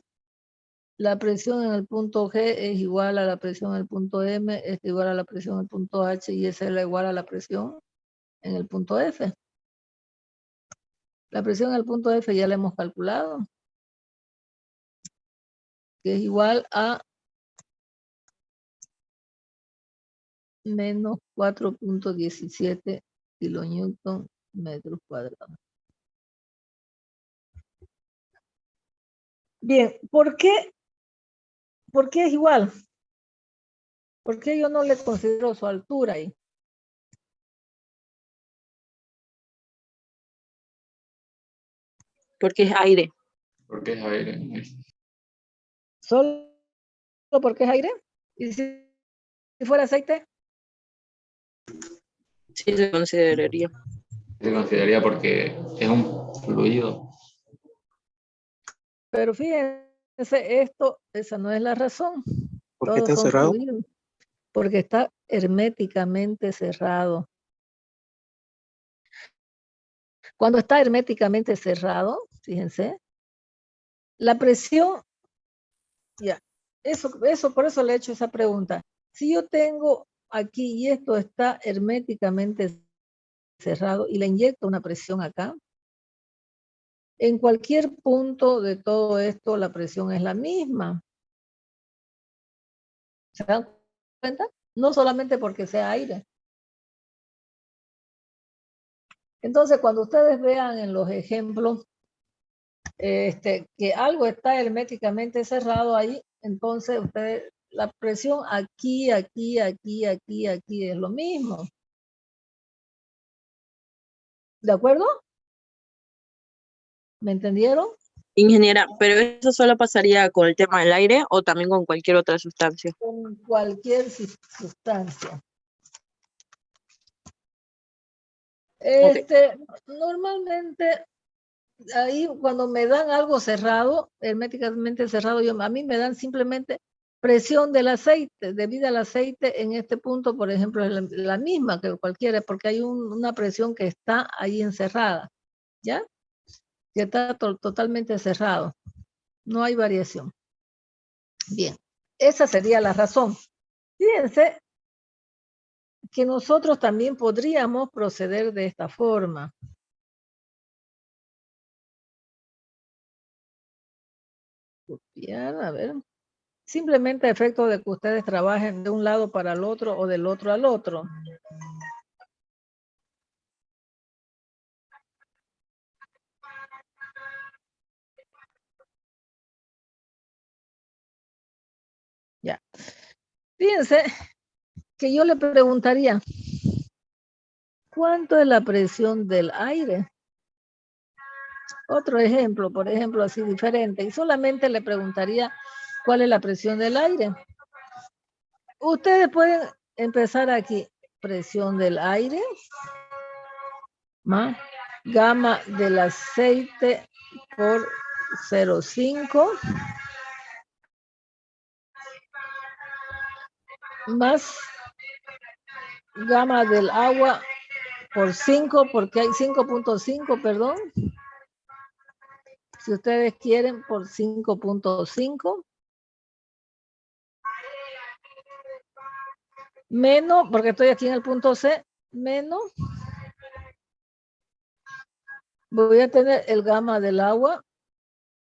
la presión en el punto G es igual a la presión en el punto M, es igual a la presión en el punto H y esa es la igual a la presión en el punto F. La presión en el punto F ya la hemos calculado, que es igual a menos 4.17 kilonewton metros cuadrados. Bien, ¿por qué es igual? ¿Por qué yo no le considero su altura ahí? Porque es aire. Porque es aire. ¿Solo porque es aire? ¿Y si fuera aceite? Sí se consideraría. Se consideraría porque es un fluido. Pero fíjense, esa no es la razón. ¿Por qué Todos está son cerrado? fluidos. Porque está herméticamente cerrado. Cuando está herméticamente cerrado, fíjense, la presión, ya, por eso le he hecho esa pregunta. Si yo tengo aquí y esto está herméticamente cerrado y le inyecto una presión acá, en cualquier punto de todo esto la presión es la misma. ¿Se dan cuenta? No solamente porque sea aire. Entonces, cuando ustedes vean en los ejemplos que algo está herméticamente cerrado ahí, entonces ustedes, la presión aquí es lo mismo. ¿De acuerdo? ¿Me entendieron? Ingeniera, pero eso solo pasaría con el tema del aire o también con cualquier otra sustancia. Con cualquier sustancia. Normalmente, ahí cuando me dan algo cerrado, herméticamente cerrado, a mí me dan simplemente presión del aceite, debido al aceite en este punto, por ejemplo, es la misma que cualquiera, porque hay una presión que está ahí encerrada, ¿ya? Que está totalmente cerrado. No hay variación. Bien, esa sería la razón. Fíjense que nosotros también podríamos proceder de esta forma. Copiar, a ver. Simplemente a efecto de que ustedes trabajen de un lado para el otro o del otro al otro. Ya. Fíjense que yo le preguntaría, ¿cuánto es la presión del aire? Otro ejemplo, por ejemplo, así diferente. Y solamente le preguntaría, ¿cuál es la presión del aire? Ustedes pueden empezar aquí. Presión del aire más gama del aceite por 0,5 más gama del agua por 5, porque hay 5.5, perdón. Si ustedes quieren, por 5.5. Menos, porque estoy aquí en el punto C, menos. Voy a tener el gamma del agua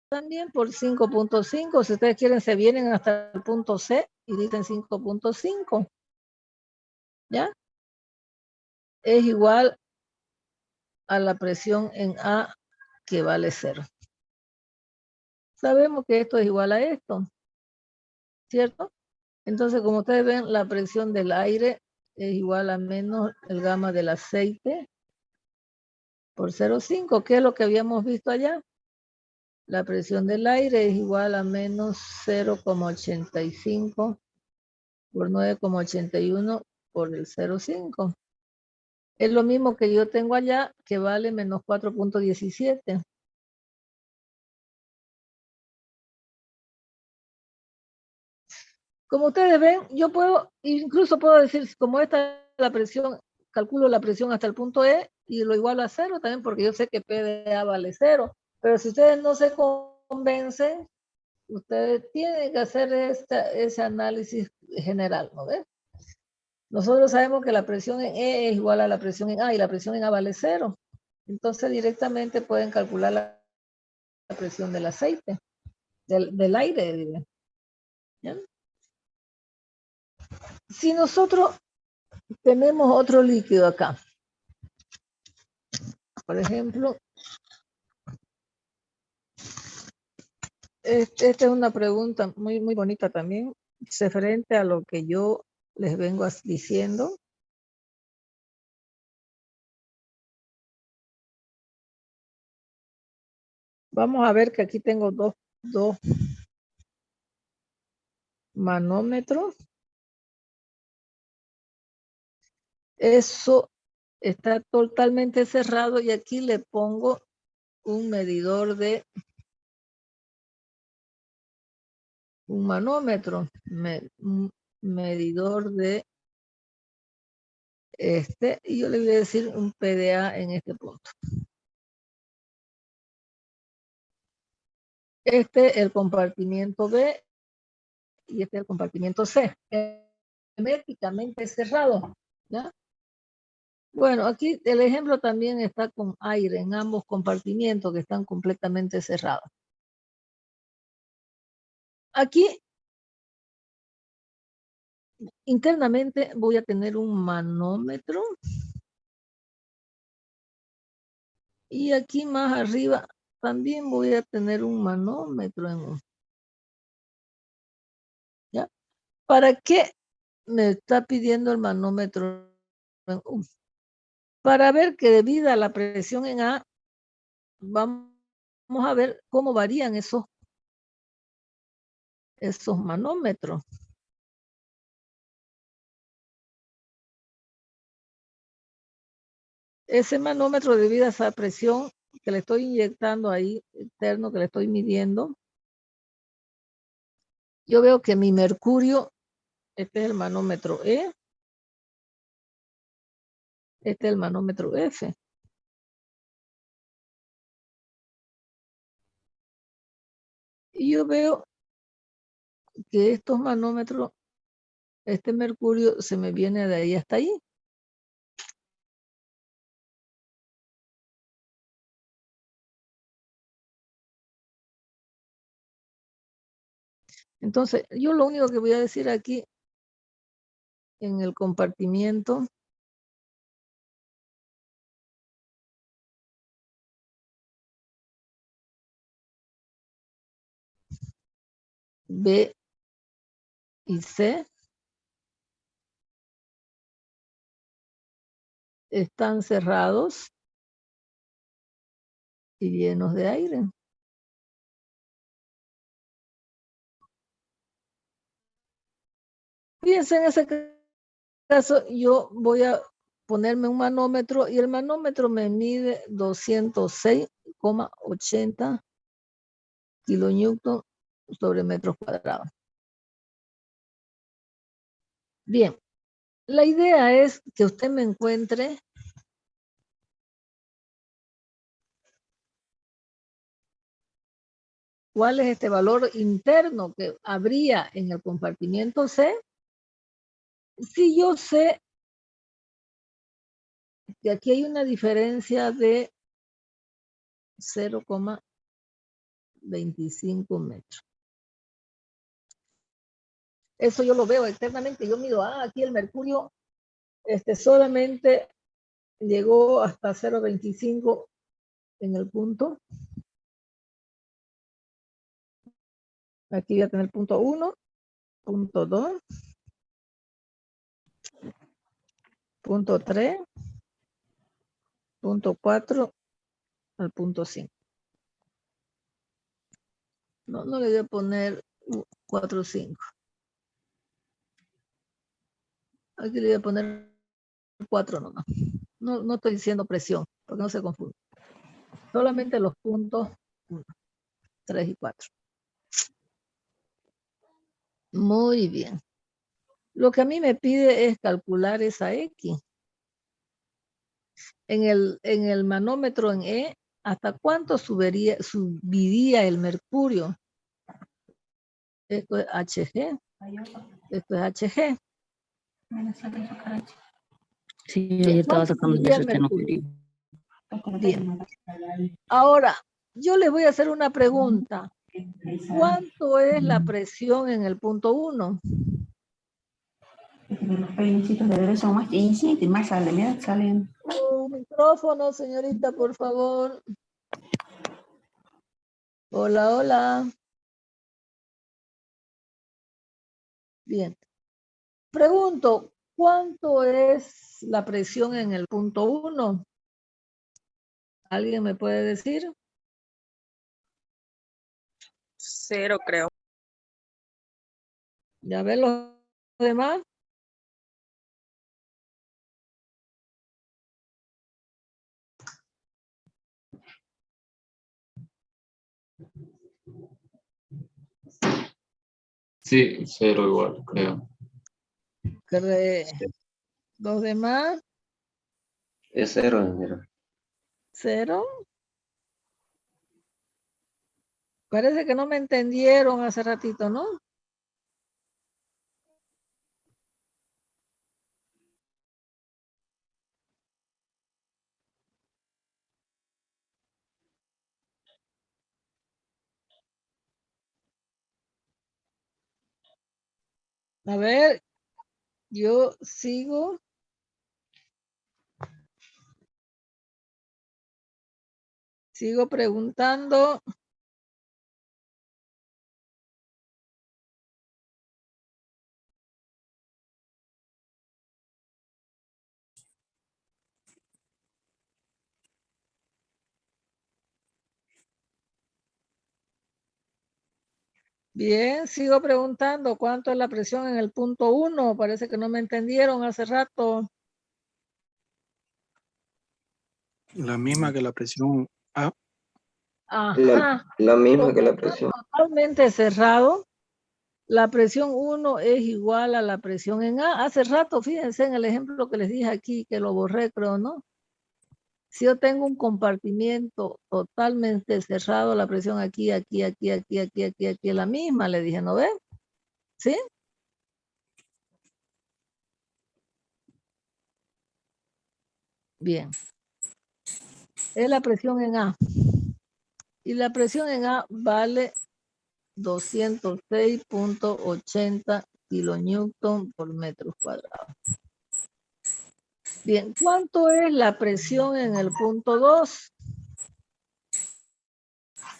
también por 5.5. Si ustedes quieren, se vienen hasta el punto C y dicen 5.5. ¿Ya? Es igual a la presión en A, que vale 0. Sabemos que esto es igual a esto, ¿cierto? Entonces, como ustedes ven, la presión del aire es igual a menos el gamma del aceite por 0,5, que es lo que habíamos visto allá. La presión del aire es igual a menos 0,85 por 9,81 por el 0,5. Es lo mismo que yo tengo allá, que vale menos 4.17. Como ustedes ven, yo incluso puedo decir, como esta es la presión, calculo la presión hasta el punto E y lo igualo a 0 también, porque yo sé que P de A vale 0. Pero si ustedes no se convencen, ustedes tienen que hacer ese análisis general, ¿no ves? Nosotros sabemos que la presión en E es igual a la presión en A y la presión en A vale 0. Entonces directamente pueden calcular la presión del aceite, del aire. ¿Ya? Si nosotros tenemos otro líquido acá, por ejemplo, esta es una pregunta muy, muy bonita también, referente a lo que yo les vengo diciendo. Vamos a ver que aquí tengo dos manómetros. Eso está totalmente cerrado y aquí le pongo un medidor de un manómetro, un medidor de y yo le voy a decir un PDA en este punto. Este es el compartimiento B y este es el compartimiento C. Herméticamente cerrado, ¿ya? Bueno, aquí el ejemplo también está con aire en ambos compartimientos que están completamente cerrados. Aquí internamente voy a tener un manómetro y aquí más arriba también voy a tener un manómetro en un. ¿Ya? ¿Para qué me está pidiendo el manómetro en U? Para ver que debido a la presión en A, vamos a ver cómo varían esos manómetros. Ese manómetro debido a esa presión que le estoy inyectando ahí, interno, que le estoy midiendo, yo veo que mi mercurio, este es el manómetro E, este es el manómetro F. Y yo veo que estos manómetros, este mercurio se me viene de ahí hasta ahí. Entonces, yo lo único que voy a decir aquí en el compartimiento B y C están cerrados y llenos de aire. Fíjense, en ese caso yo voy a ponerme un manómetro y el manómetro me mide 206,80 kilonewton sobre metros cuadrados. Bien, la idea es que usted me encuentre cuál es este valor interno que habría en el compartimiento C. Si yo sé que aquí hay una diferencia de 0,25 metros. Eso yo lo veo externamente. Yo mido, aquí el mercurio solamente llegó hasta 0,25 en el punto. Aquí voy a tener punto 1, punto 2, punto 3, punto 4 al punto 5. No le voy a poner 4 o 5. Aquí le voy a poner 4 nomás. No estoy diciendo presión, porque no se confunde. Solamente los puntos 1, 3 y 4. Muy bien. Lo que a mí me pide es calcular esa X. En el manómetro en E, ¿hasta cuánto subiría el mercurio? Esto es HG. Esto es HG. Sí, yo estaba sacando Subiría eso, el mercurio. Bien. Ahora, yo les voy a hacer una pregunta. ¿Cuánto es la presión en el punto 1? Los peinecitos de bebé son más chiquititos y más salen, mira, salen. Micrófono, señorita, por favor. Hola, hola. Bien. Pregunto, ¿cuánto es la presión en el punto 1? ¿Alguien me puede decir? 0, creo. ¿Ya ven los demás? Sí, 0 igual, creo. ¿Los demás? Es 0, ingeniero. 0. Parece que no me entendieron hace ratito, ¿no? A ver, yo sigo. Sigo preguntando. Bien, sigo preguntando cuánto es la presión en el punto 1. Parece que no me entendieron hace rato. La misma que la presión A. Ajá. La misma que Como la está presión. totalmente cerrado, la presión 1 es igual a la presión en A. Hace rato, fíjense en el ejemplo que les dije aquí, que lo borré, creo, ¿no? Si yo tengo un compartimiento totalmente cerrado, la presión aquí, aquí, aquí, aquí, aquí, aquí, aquí es la misma, le dije, ¿no ven? ¿Sí? Bien. Es la presión en A. Y la presión en A vale 206.80 kilonewton por metro cuadrado. Bien, ¿cuánto es la presión en el punto 2?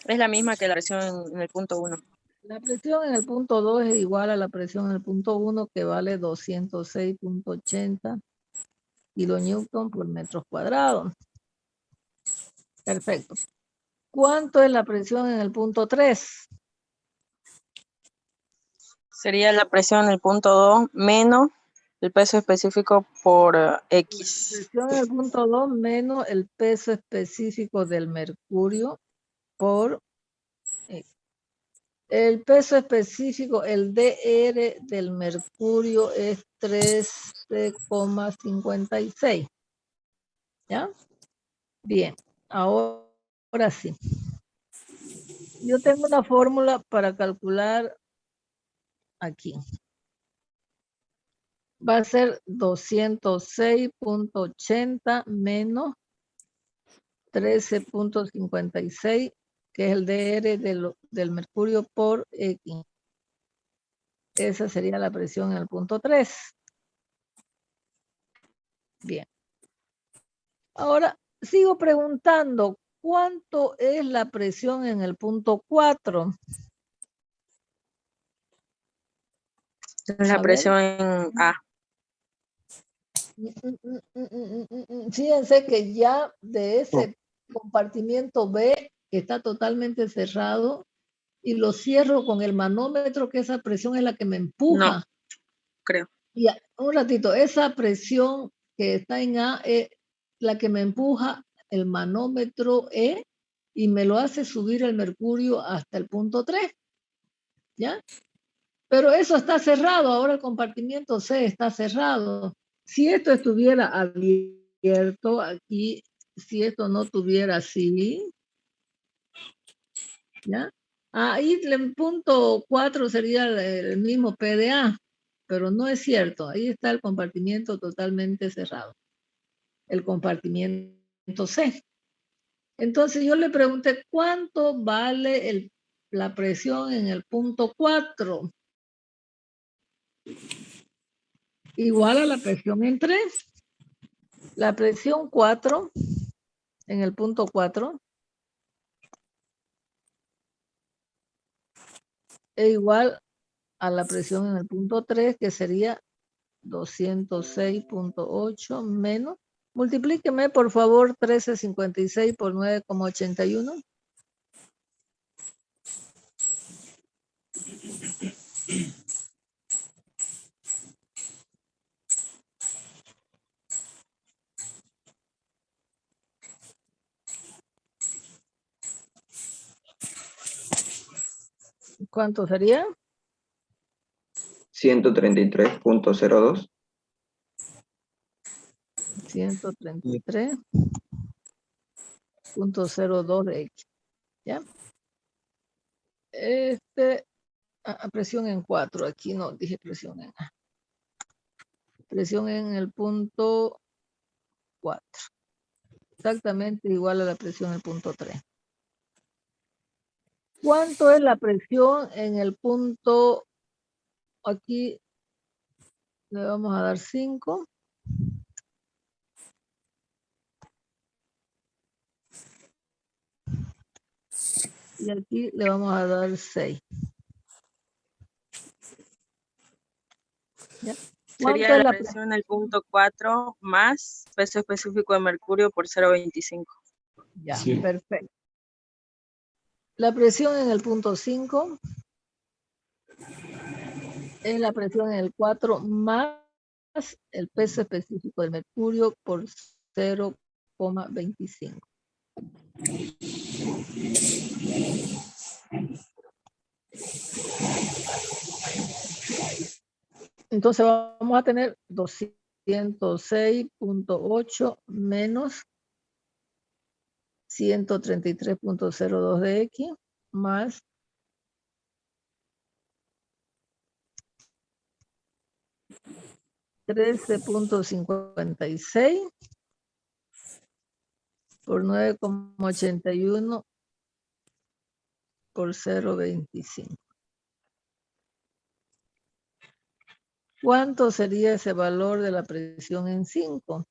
Es la misma que la presión en el punto 1. La presión en el punto 2 es igual a la presión en el punto 1, que vale 206.80 kilonewton por metros cuadrados. Perfecto. ¿Cuánto es la presión en el punto 3? Sería la presión en el punto 2 menos el peso específico por X. Presión en el punto 2 menos el peso específico del mercurio por X. El peso específico, el DR del mercurio es 13,56. ¿Ya? Bien, ahora sí. Yo tengo una fórmula para calcular aquí. Va a ser 206.80 menos 13.56, que es el DR del mercurio por X. Esa sería la presión en el punto 3. Bien. Ahora sigo preguntando, ¿cuánto es la presión en el punto 4? La presión en A. Fíjense que ya de ese compartimiento B, que está totalmente cerrado, y lo cierro con el manómetro, que esa presión es la que me empuja. No, creo. Y un ratito, esa presión que está en A es la que me empuja el manómetro E y me lo hace subir el mercurio hasta el punto 3. ¿Ya? Pero eso está cerrado, ahora el compartimiento C está cerrado. Si esto estuviera abierto aquí, si esto no tuviera así, ¿ya? Ahí el punto 4 sería el mismo PDA, pero no es cierto. Ahí está el compartimiento totalmente cerrado. El compartimiento C. Entonces yo le pregunté, ¿cuánto vale la presión en el punto 4? Igual a la presión en 3. La presión 4 en el punto 4 es igual a la presión en el punto 3, que sería 206.8 menos. Multiplíqueme, por favor, 1356 por 9,81. ¿Cuánto sería? 133.02. 133.02 de X. ¿Ya? Presión en 4. Aquí no dije presión en A. Presión en el punto 4. Exactamente igual a la presión en el punto 3. ¿Cuánto es la presión en el punto? Aquí le vamos a dar 5. Y aquí le vamos a dar 6. ¿Ya? ¿Cuánto Sería es la la presión en el punto 4 más peso específico de mercurio por 0.25. Ya, Sí. perfecto. La presión en el punto 5 es la presión en el 4 más el peso específico del mercurio por 0,25. Entonces vamos a tener 206.8 menos 133.02 de X más 13.56 por 9,81 por 0,25. ¿Cuánto sería ese valor de la presión en 5?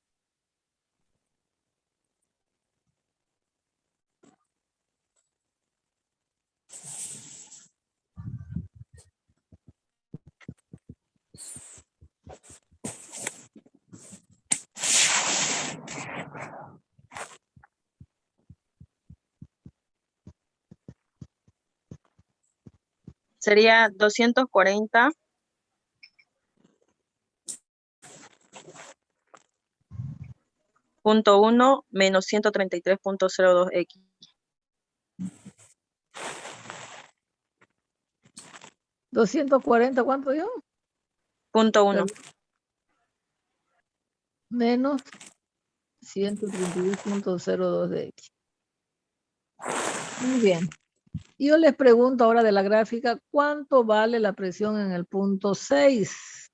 Sería 240.1 menos 133.02 X. 240, ¿cuánto yo? Punto 1. Menos 132.02 de X. Muy bien. Yo les pregunto ahora de la gráfica, ¿cuánto vale la presión en el punto 6?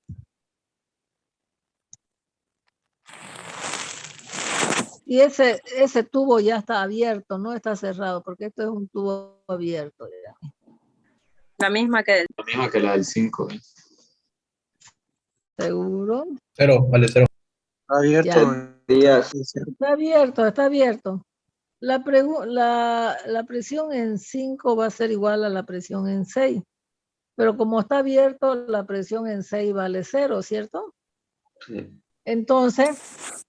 Y ese tubo ya está abierto, no está cerrado, porque esto es un tubo abierto. Ya. La misma que La misma que la del 5. ¿Seguro? Cero, vale cero. Abierto. Días. Está abierto, está abierto. La presión en 5 va a ser igual a la presión en 6. Pero como está abierto, la presión en 6 vale 0, ¿cierto? Sí. Entonces,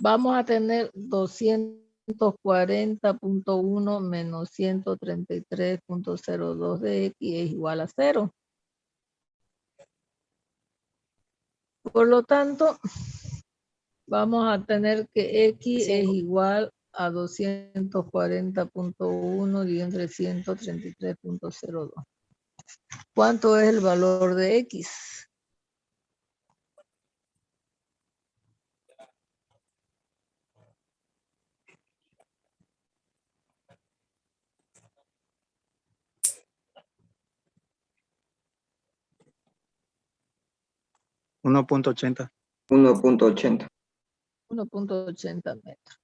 vamos a tener 240.1 menos 133.02 de X es igual a 0. Por lo tanto, vamos a tener que X es igual a 240.1 dividido entre 133.02. ¿Cuánto es el valor de X? $1.80. 1.80. 1.80 metros.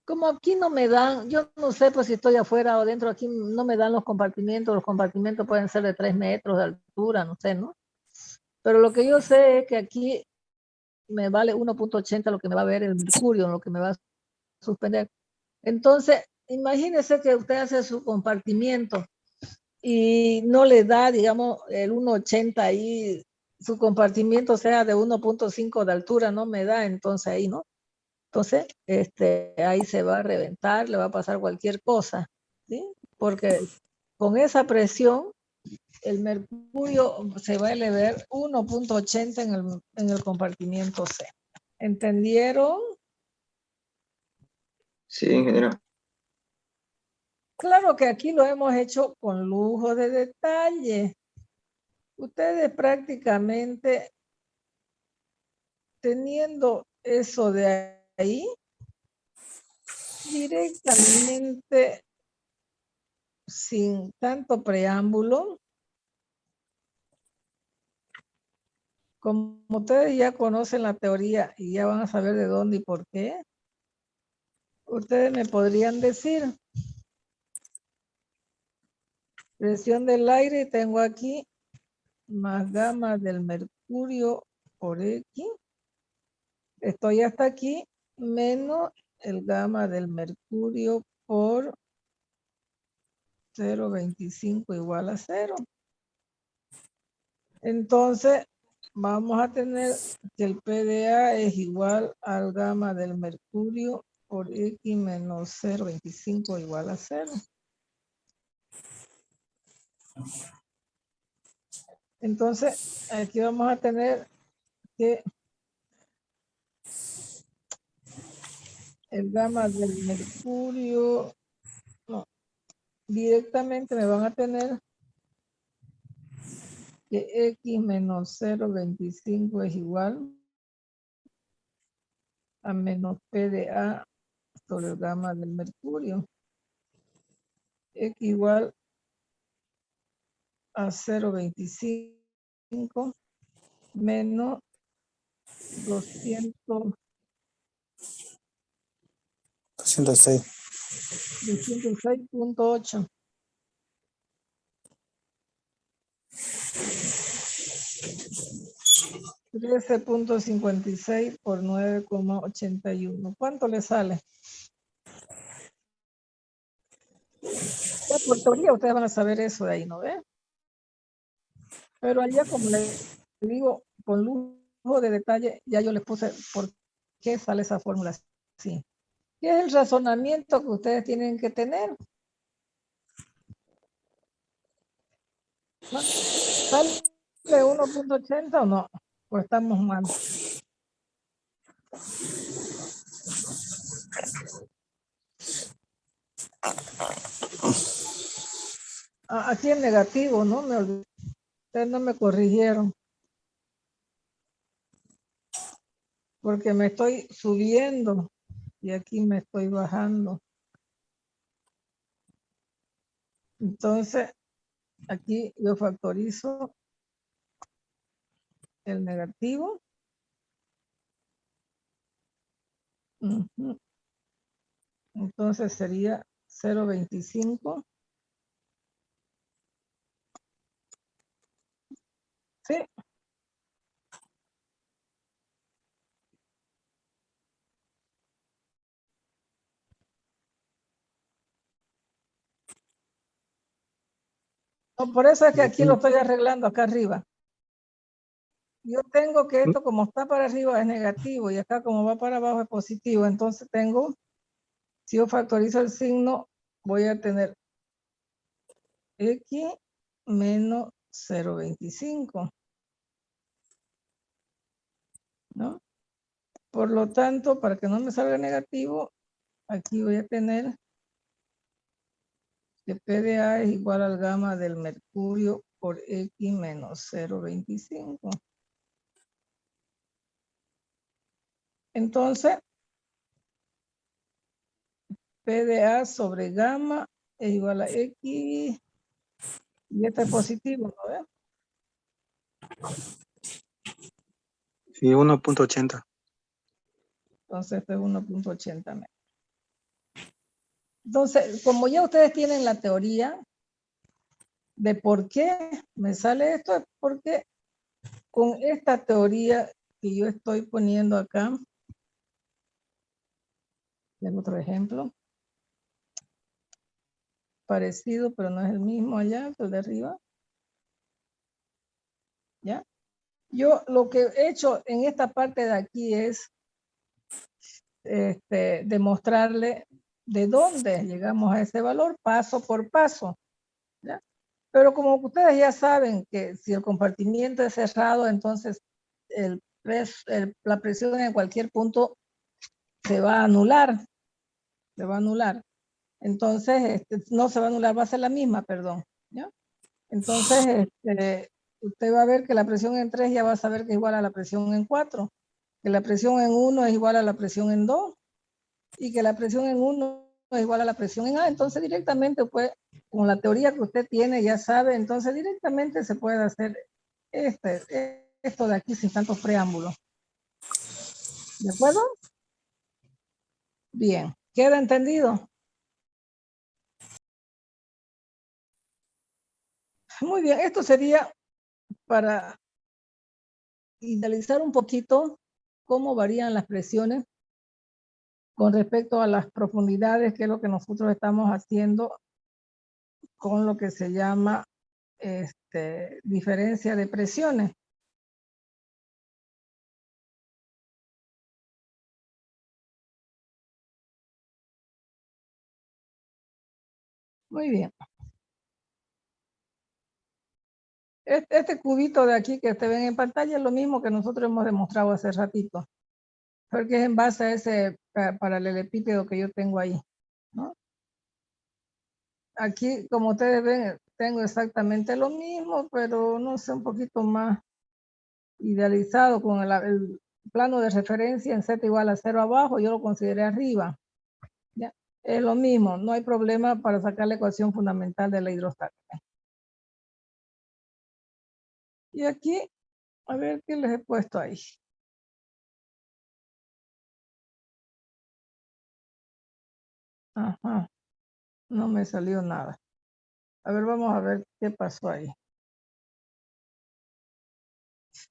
Como aquí no me dan, yo no sé pues si estoy afuera o dentro, aquí no me dan los compartimentos pueden ser de 3 metros de altura, no sé, ¿no? Pero lo que yo sé es que aquí me vale 1.80 lo que me va a ver el mercurio, lo que me va a suspender. Entonces, imagínese que usted hace su compartimiento y no le da, digamos, el 1,80 ahí, su compartimiento sea de 1,5 de altura, no me da, entonces ahí, ¿no? Entonces, ahí se va a reventar, le va a pasar cualquier cosa, ¿sí? Porque con esa presión, el mercurio se va a elevar 1,80 en el compartimiento C. ¿Entendieron? Sí, ingeniero. Claro que aquí lo hemos hecho con lujo de detalle. Ustedes prácticamente teniendo eso de ahí, directamente, sin tanto preámbulo, como ustedes ya conocen la teoría y ya van a saber de dónde y por qué, ustedes me podrían decir, presión del aire tengo aquí, más gamma del mercurio por X, estoy hasta aquí, menos el gamma del mercurio por 0,25 igual a 0. Entonces, vamos a tener que el PDA es igual al gamma del mercurio por X menos 0,25 igual a 0. Entonces, aquí vamos a tener que el gamma del mercurio, no, directamente me van a tener que X menos 0,25 es igual a menos PDA sobre el gamma del mercurio. X igual a 0,25 menos 206. 206,8. 13,56 por 9,81. ¿Cuánto le sale? Ya por teoría ustedes van a saber eso de ahí, ¿no ven? Pero allá, como les digo, con lujo de detalle, ya yo les puse por qué sale esa fórmula así. ¿Qué es el razonamiento que ustedes tienen que tener? ¿No? ¿Sale 1,80 o no? ¿O estamos mal? Aquí en negativo, ¿no? Me olvidé. Ustedes no me corrigieron. Porque me estoy subiendo y aquí me estoy bajando. Entonces, aquí yo factorizo el negativo. Ujú. Entonces sería 0,25. Sí. No, por eso es que aquí lo estoy arreglando acá arriba. Yo tengo que esto como está para arriba es negativo y acá como va para abajo es positivo. Entonces tengo, si yo factorizo el signo, voy a tener X menos 0,25. ¿No? Por lo tanto, para que no me salga negativo, aquí voy a tener que PDA es igual al gamma del mercurio por X menos 0,25. Entonces, PDA sobre gamma es igual a X y este es positivo, ¿no ves? Sí, 1.80. Entonces, esto es 1,80 metros. Entonces, como ya ustedes tienen la teoría de por qué me sale esto, es porque con esta teoría que yo estoy poniendo acá, tengo otro ejemplo. parecido, pero no es el mismo allá, el de arriba. ¿Ya? Yo lo que he hecho en esta parte de aquí es demostrarle de dónde llegamos a ese valor paso por paso. ¿Ya? Pero como ustedes ya saben que si el compartimiento es cerrado, entonces la presión en cualquier punto se va a anular. Se va a anular. Entonces, no se va a anular, va a ser la misma, perdón. ¿Ya? Entonces, usted va a ver que la presión en 3 ya va a saber que es igual a la presión en 4, que la presión en 1 es igual a la presión en 2 y que la presión en 1 es igual a la presión en A. Entonces, directamente, pues, con la teoría que usted tiene, ya sabe, entonces directamente se puede hacer esto de aquí sin tantos preámbulos. ¿De acuerdo? Bien. ¿Queda entendido? Muy bien. Esto sería para idealizar un poquito cómo varían las presiones con respecto a las profundidades, que es lo que nosotros estamos haciendo con lo que se llama diferencia de presiones. Muy bien. Este cubito de aquí que ustedes ven en pantalla es lo mismo que nosotros hemos demostrado hace ratito, porque es en base a ese paralelepípedo que yo tengo ahí, ¿no? Aquí, como ustedes ven, tengo exactamente lo mismo, pero no sé, un poquito más idealizado con el plano de referencia en z igual a 0 abajo, yo lo consideré arriba. ¿Ya? Es lo mismo, no hay problema para sacar la ecuación fundamental de la hidrostática. Y aquí, a ver qué les he puesto ahí. Ajá, no me salió nada. A ver, vamos a ver qué pasó ahí.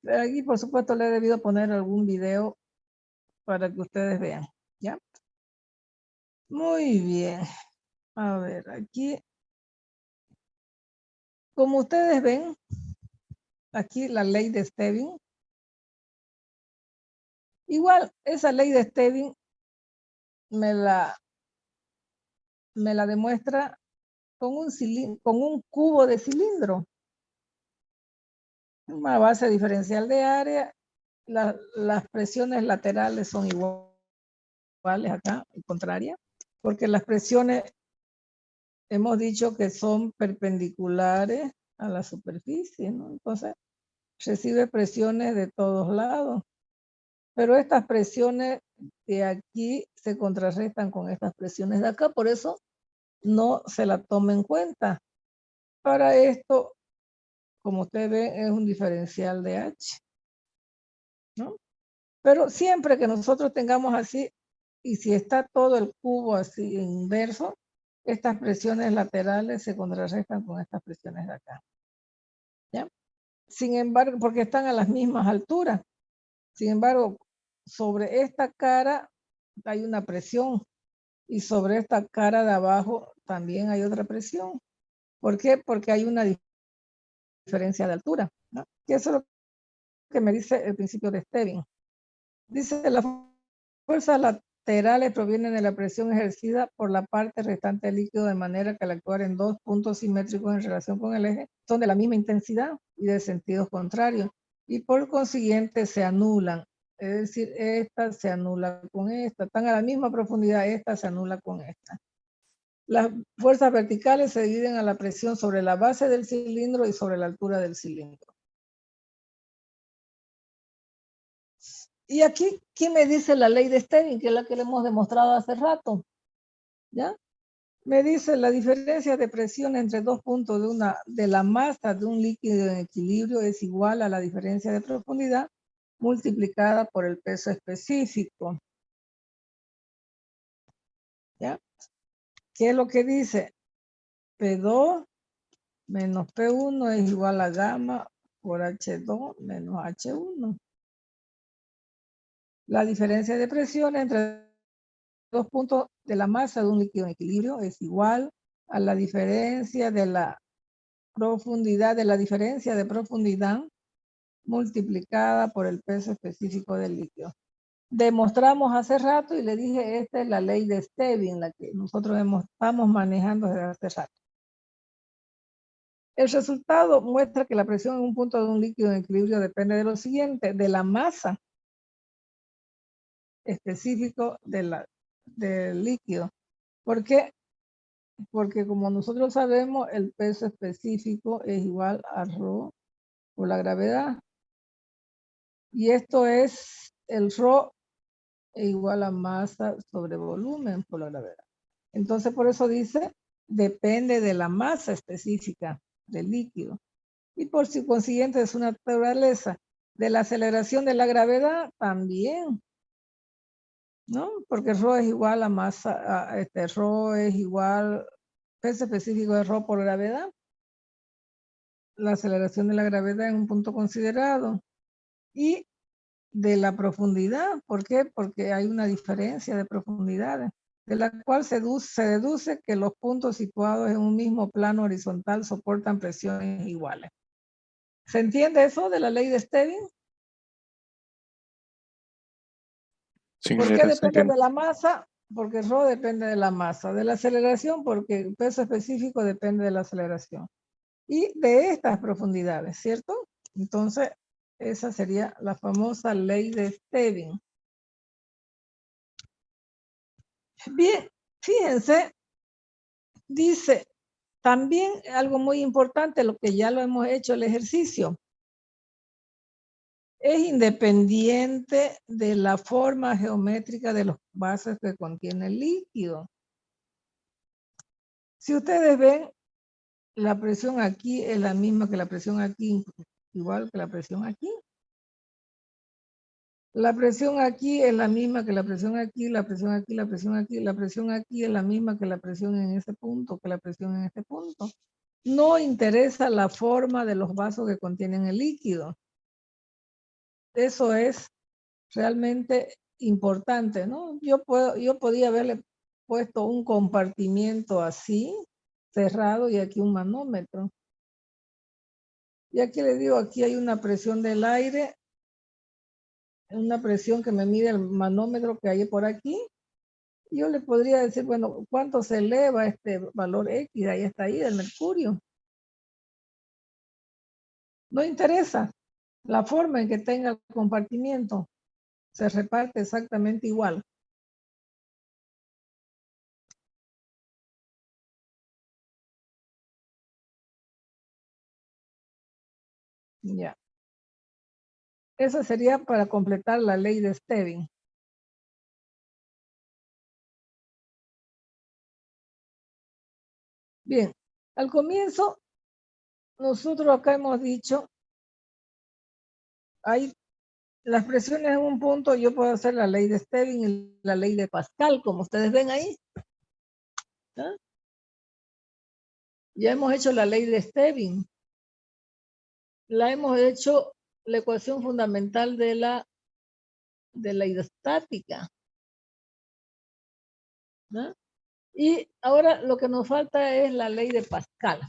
Aquí, por supuesto, le he debido poner algún video para que ustedes vean. ¿Ya? Muy bien. A ver, aquí. Como ustedes ven, aquí la ley de Stevin. Igual, esa ley de Stevin me la demuestra con un cubo de cilindro. Una base diferencial de área. Las presiones laterales son iguales acá, y contraria, porque las presiones hemos dicho que son perpendiculares a la superficie, ¿no? Entonces, recibe presiones de todos lados. Pero estas presiones de aquí se contrarrestan con estas presiones de acá, por eso no se la toma en cuenta. Para esto, como ustedes ven, es un diferencial de H, ¿no? Pero siempre que nosotros tengamos así, y si está todo el cubo así inverso, estas presiones laterales se contrarrestan con estas presiones de acá. ¿Ya? Sin embargo, porque están a las mismas alturas. Sin embargo, sobre esta cara hay una presión y sobre esta cara de abajo también hay otra presión. ¿Por qué? Porque hay una diferencia de altura, ¿no? Que eso es lo que me dice el principio de Stevin. Dice, las fuerzas laterales provienen de la presión ejercida por la parte restante del líquido, de manera que al actuar en dos puntos simétricos en relación con el eje, son de la misma intensidad y de sentidos contrarios, y por consiguiente se anulan. Es decir, esta se anula con esta, están a la misma profundidad, esta se anula con esta. Las fuerzas verticales se dividen a la presión sobre la base del cilindro y sobre la altura del cilindro. Y aquí, ¿quién me dice la ley de Stevin? Que es la que le hemos demostrado hace rato. ¿Ya? Me dice la diferencia de presión entre dos puntos de la masa de un líquido en equilibrio es igual a la diferencia de profundidad multiplicada por el peso específico. ¿Ya? ¿Qué es lo que dice? P2 menos P1 es igual a gamma por H2 menos H1. La diferencia de presión entre dos puntos de la masa de un líquido en equilibrio es igual a la diferencia de la profundidad, de la diferencia de profundidad multiplicada por el peso específico del líquido. Demostramos hace rato y le dije, esta es la ley de Stevin, la que nosotros estamos manejando desde hace rato. El resultado muestra que la presión en un punto de un líquido en equilibrio depende de lo siguiente, de la masa específico del líquido. ¿Por qué? Porque como nosotros sabemos, el peso específico es igual a ρ por la gravedad. Y esto es el ρ igual a masa sobre volumen por la gravedad. Entonces, por eso dice, depende de la masa específica del líquido. Y por si consiguiente de su naturaleza, de la aceleración de la gravedad también, ¿no? Porque ρ es igual a masa, ρ es igual, peso específico de ρ por gravedad. La aceleración de la gravedad en un punto considerado. Y de la profundidad. ¿Por qué? Porque hay una diferencia de profundidades, de la cual se deduce que los puntos situados en un mismo plano horizontal soportan presiones iguales. ¿Se entiende eso de la ley de Stevin? Sí, ¿Por qué señora, se depende entiende. de la masa? Porque ρ depende de la masa. De la aceleración, porque el peso específico depende de la aceleración. Y de estas profundidades, ¿cierto? Entonces, esa sería la famosa ley de Stevin. Bien, fíjense, dice también algo muy importante, lo que ya lo hemos hecho el ejercicio. Es independiente de la forma geométrica de los vasos que contiene el líquido. Si ustedes ven, la presión aquí es la misma que la presión aquí, igual que la presión aquí. La presión aquí es la misma que la presión aquí, la presión aquí, la presión aquí, la presión aquí es la misma que la presión en este punto, que la presión en este punto. No interesa la forma de los vasos que contienen el líquido. Eso es realmente importante, ¿no? Yo podía haberle puesto un compartimiento así, cerrado, y aquí un manómetro. Y aquí le digo, aquí hay una presión del aire, una presión que me mide el manómetro que hay por aquí. Yo le podría decir, bueno, ¿cuánto se eleva este valor X? Ahí está ahí, del mercurio. No interesa la forma en que tenga el compartimiento. Se reparte exactamente igual. Ya. Eso sería para completar la ley de Stevin. Bien, al comienzo, nosotros acá hemos dicho, hay las presiones en un punto, yo puedo hacer la ley de Stevin y la ley de Pascal, como ustedes ven ahí. ¿Ah? Ya hemos hecho la ley de Stevin. La hemos hecho la ecuación fundamental de la hidrostática. ¿No? Y ahora lo que nos falta es la ley de Pascal.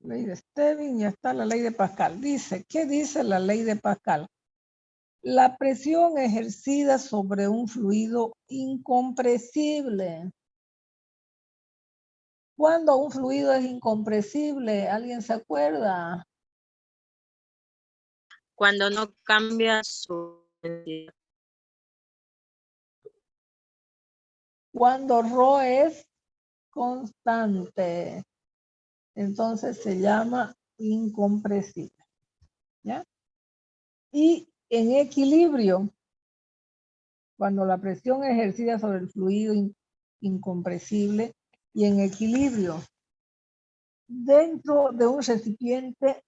Ley de Stevin, ya está la ley de Pascal. Dice, ¿qué dice la ley de Pascal? La presión ejercida sobre un fluido incompresible. ¿Cuándo un fluido es incompresible? ¿Alguien se acuerda? Cuando no cambia su densidad. Cuando ρ es constante. Entonces se llama incompresible. ¿Ya? Y en equilibrio, cuando la presión ejercida sobre el fluido incompresible y en equilibrio dentro de un recipiente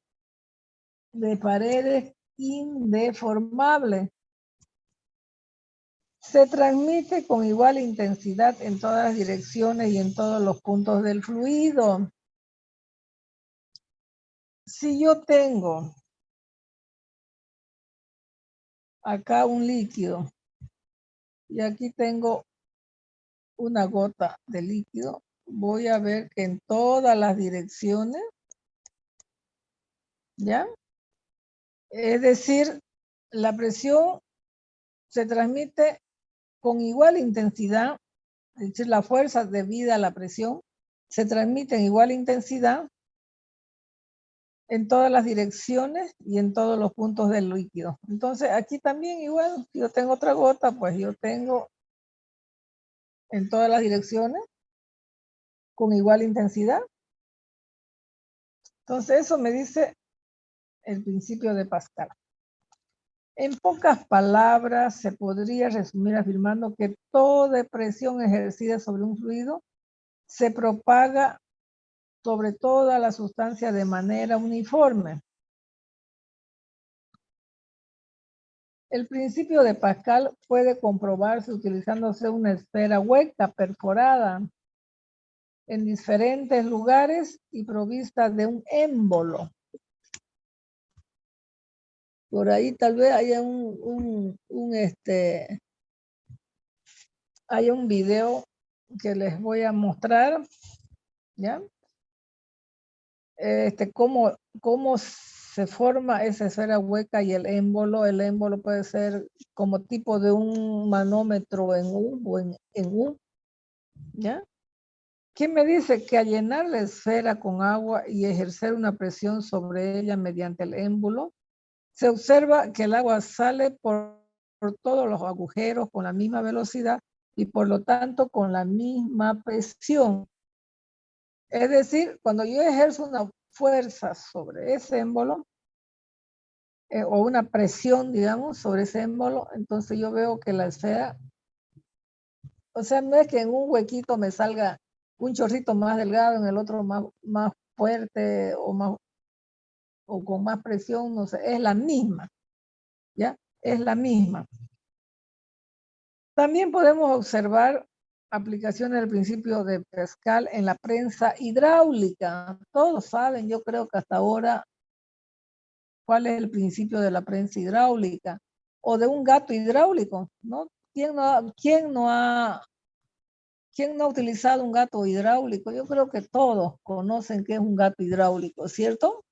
de paredes indeformables, se transmite con igual intensidad en todas las direcciones y en todos los puntos del fluido. Si yo tengo acá un líquido y aquí tengo una gota de líquido, voy a ver que en todas las direcciones, ¿ya? Es decir, la presión se transmite con igual intensidad, es decir, la fuerza debida a la presión se transmite en igual intensidad en todas las direcciones y en todos los puntos del líquido. Entonces, aquí también igual, si yo tengo otra gota, pues yo tengo en todas las direcciones con igual intensidad. Entonces, eso me dice el principio de Pascal. En pocas palabras, se podría resumir afirmando que toda presión ejercida sobre un fluido se propaga sobre toda la sustancia de manera uniforme. El principio de Pascal puede comprobarse utilizándose una esfera hueca perforada en diferentes lugares y provista de un émbolo. Por ahí tal vez haya hay un video que les voy a mostrar, ¿ya? Cómo se forma esa esfera hueca y el émbolo. El émbolo puede ser como tipo de un manómetro en U o en U, ¿ya? ¿Qué me dice? Que al llenar la esfera con agua y ejercer una presión sobre ella mediante el émbolo, se observa que el agua sale por todos los agujeros con la misma velocidad y por lo tanto con la misma presión. Es decir, cuando yo ejerzo una fuerza sobre ese émbolo, o una presión, digamos, sobre ese émbolo, entonces yo veo que la esfera, o sea, no es que en un huequito me salga un chorrito más delgado, en el otro más fuerte o con más presión, no sé, es la misma, ¿ya? Es la misma. También podemos observar aplicaciones del principio de Pascal en la prensa hidráulica. Todos saben, yo creo que hasta ahora, cuál es el principio de la prensa hidráulica o de un gato hidráulico, ¿no? ¿Quién no ha utilizado un gato hidráulico? Yo creo que todos conocen qué es un gato hidráulico, ¿cierto?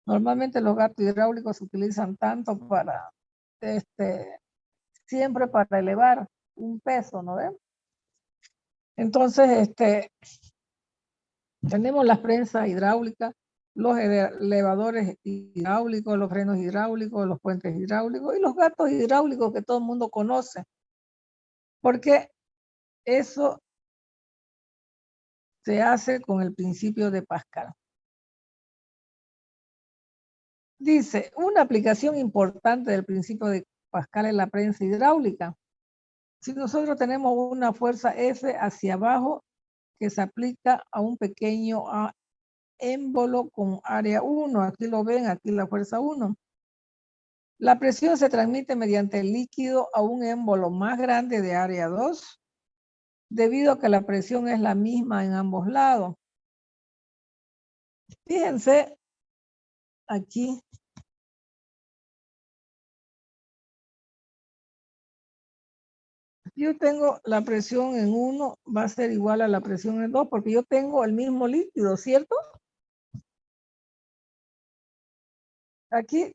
Normalmente los gatos hidráulicos se utilizan tanto para, siempre para elevar un peso, ¿no ven? Entonces, tenemos las prensas hidráulicas, los elevadores hidráulicos, los frenos hidráulicos, los puentes hidráulicos y los gatos hidráulicos que todo el mundo conoce. Porque eso se hace con el principio de Pascal. Dice, una aplicación importante del principio de Pascal es la prensa hidráulica. Si nosotros tenemos una fuerza F hacia abajo que se aplica a un pequeño émbolo con área 1, aquí lo ven, aquí la fuerza 1. La presión se transmite mediante el líquido a un émbolo más grande de área 2, debido a que la presión es la misma en ambos lados. Fíjense aquí. Yo tengo la presión en 1, va a ser igual a la presión en 2, porque yo tengo el mismo líquido, ¿cierto? Aquí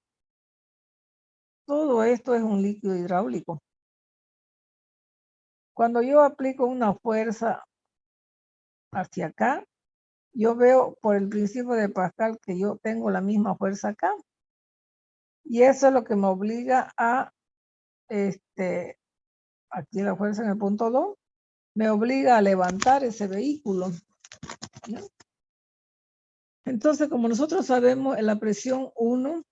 todo esto es un líquido hidráulico. Cuando yo aplico una fuerza hacia acá, yo veo por el principio de Pascal que yo tengo la misma fuerza acá. Y eso es lo que me obliga a, aquí la fuerza en el punto 2, me obliga a levantar ese vehículo, ¿no? Entonces, como nosotros sabemos, en la presión 1,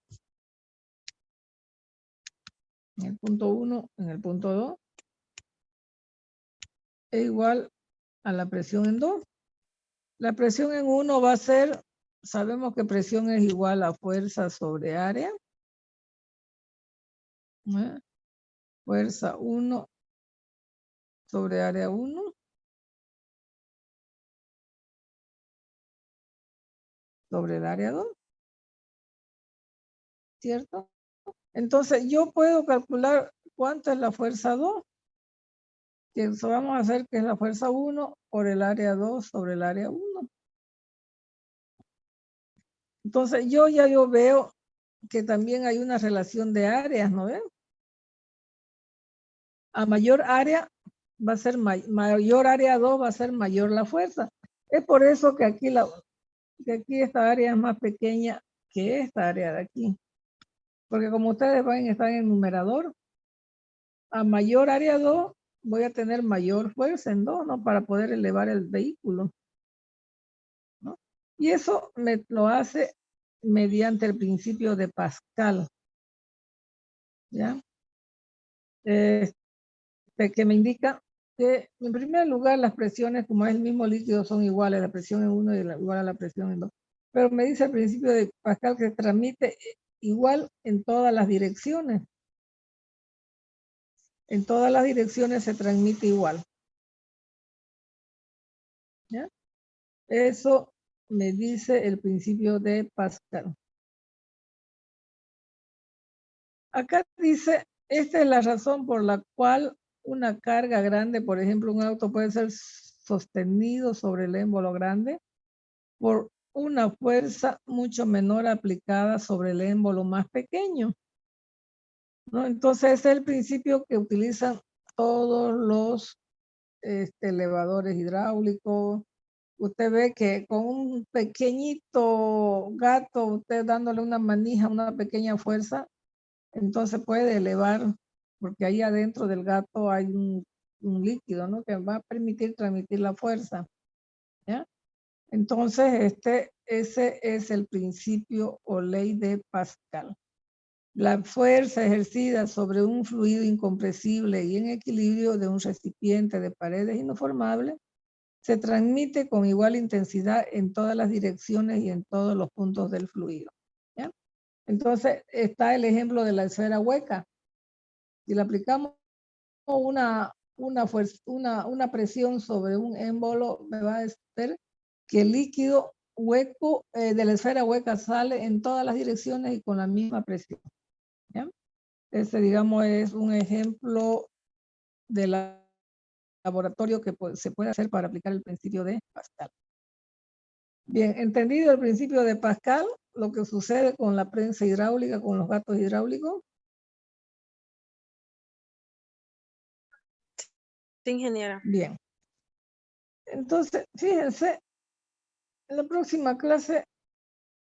en el punto 1, en el punto 2, es igual a la presión en 2. La presión en 1 va a ser, sabemos que presión es igual a fuerza sobre área. ¿Eh? Fuerza 1 sobre área 1. Sobre el área 2. ¿cierto? Entonces yo puedo calcular cuánto es la fuerza 2, que eso vamos a hacer que es la fuerza 1 por el área 2 sobre el área 1. Entonces yo veo que también hay una relación de áreas, ¿no ven? A mayor área va a ser mayor área 2 va a ser mayor la fuerza. Es por eso que aquí esta área es más pequeña que esta área de aquí. Porque como ustedes ven, están en el numerador. A mayor área 2 voy a tener mayor fuerza en 2, ¿no? Para poder elevar el vehículo, ¿no? Y eso lo hace mediante el principio de Pascal, ¿ya? Que me indica que en primer lugar las presiones, como es el mismo líquido, son iguales, la presión en 1 es igual a la presión en 2. Pero me dice el principio de Pascal que transmite igual en todas las direcciones. En todas las direcciones se transmite igual. ¿Ya? Eso me dice el principio de Pascal. Acá dice, esta es la razón por la cual una carga grande, por ejemplo, un auto puede ser sostenido sobre el émbolo grande por una fuerza mucho menor aplicada sobre el émbolo más pequeño, ¿no? Entonces, ese es el principio que utilizan todos los elevadores hidráulicos. Usted ve que con un pequeñito gato, usted dándole una manija, una pequeña fuerza, entonces puede elevar, porque ahí adentro del gato hay un líquido, ¿no? Que va a permitir transmitir la fuerza, ¿ya? Entonces, ese es el principio o ley de Pascal. La fuerza ejercida sobre un fluido incompresible y en equilibrio de un recipiente de paredes inoformables se transmite con igual intensidad en todas las direcciones y en todos los puntos del fluido, ¿ya? Entonces, está el ejemplo de la esfera hueca. Si le aplicamos una presión sobre un émbolo, me va a decir que el líquido hueco de la esfera hueca sale en todas las direcciones y con la misma presión, ¿ya? Digamos, es un ejemplo de laboratorio que se puede hacer para aplicar el principio de Pascal. Bien, entendido el principio de Pascal, lo que sucede con la prensa hidráulica, con los gatos hidráulicos. Sí, ingeniera. Bien. Entonces, fíjense, en la próxima clase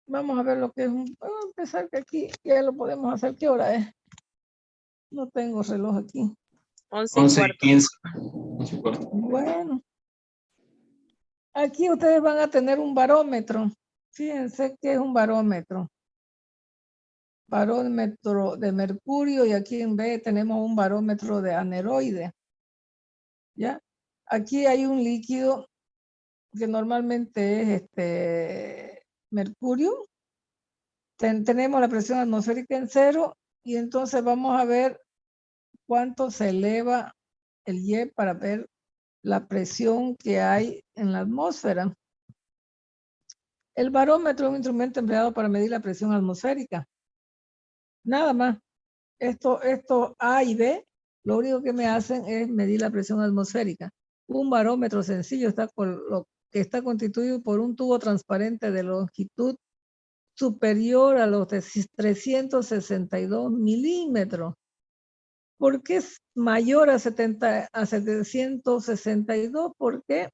vamos a ver lo que es vamos a empezar que aquí ya lo podemos hacer. ¿Qué hora es? No tengo reloj aquí. 11:15. 11:15. Bueno. Aquí ustedes van a tener un barómetro. Fíjense que es un barómetro. Barómetro de mercurio y aquí en B tenemos un barómetro de aneroide. ¿Ya? Aquí hay un líquido que normalmente es mercurio. Tenemos la presión atmosférica en 0 y entonces vamos a ver cuánto se eleva el Y para ver la presión que hay en la atmósfera. El barómetro es un instrumento empleado para medir la presión atmosférica. Nada más. Esto A y B, lo único que me hacen es medir la presión atmosférica. Un barómetro sencillo que está constituido por un tubo transparente de longitud superior a los 362 milímetros. ¿Por qué es mayor a 762? Porque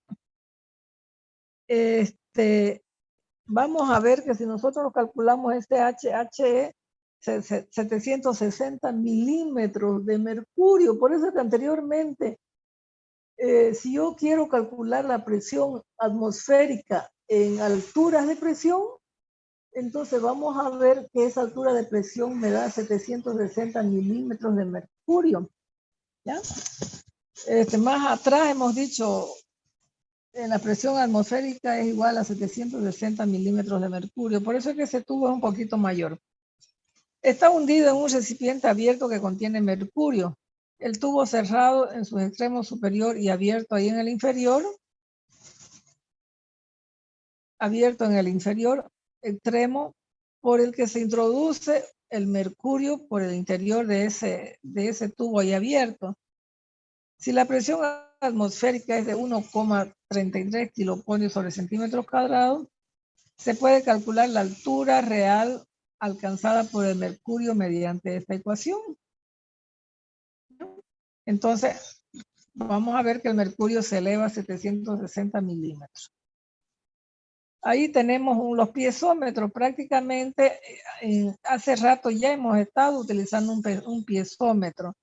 vamos a ver que si nosotros calculamos HE, 760 milímetros de mercurio. Por eso que anteriormente, si yo quiero calcular la presión atmosférica en alturas de presión, entonces vamos a ver que esa altura de presión me da 760 milímetros de mercurio, ¿ya? Más atrás hemos dicho, la presión atmosférica es igual a 760 milímetros de mercurio. Por eso es que ese tubo es un poquito mayor. Está hundido en un recipiente abierto que contiene mercurio. El tubo cerrado en sus extremos superior y abierto ahí en el inferior. Abierto en el inferior extremo por el que se introduce el mercurio por el interior de ese tubo ahí abierto. Si la presión atmosférica es de 1,33 kiloponios sobre centímetros cuadrados, se puede calcular la altura real alcanzada por el mercurio mediante esta ecuación. Entonces, vamos a ver que el mercurio se eleva a 760 milímetros. Ahí tenemos los piezómetros. Prácticamente hace rato ya hemos estado utilizando un piezómetro.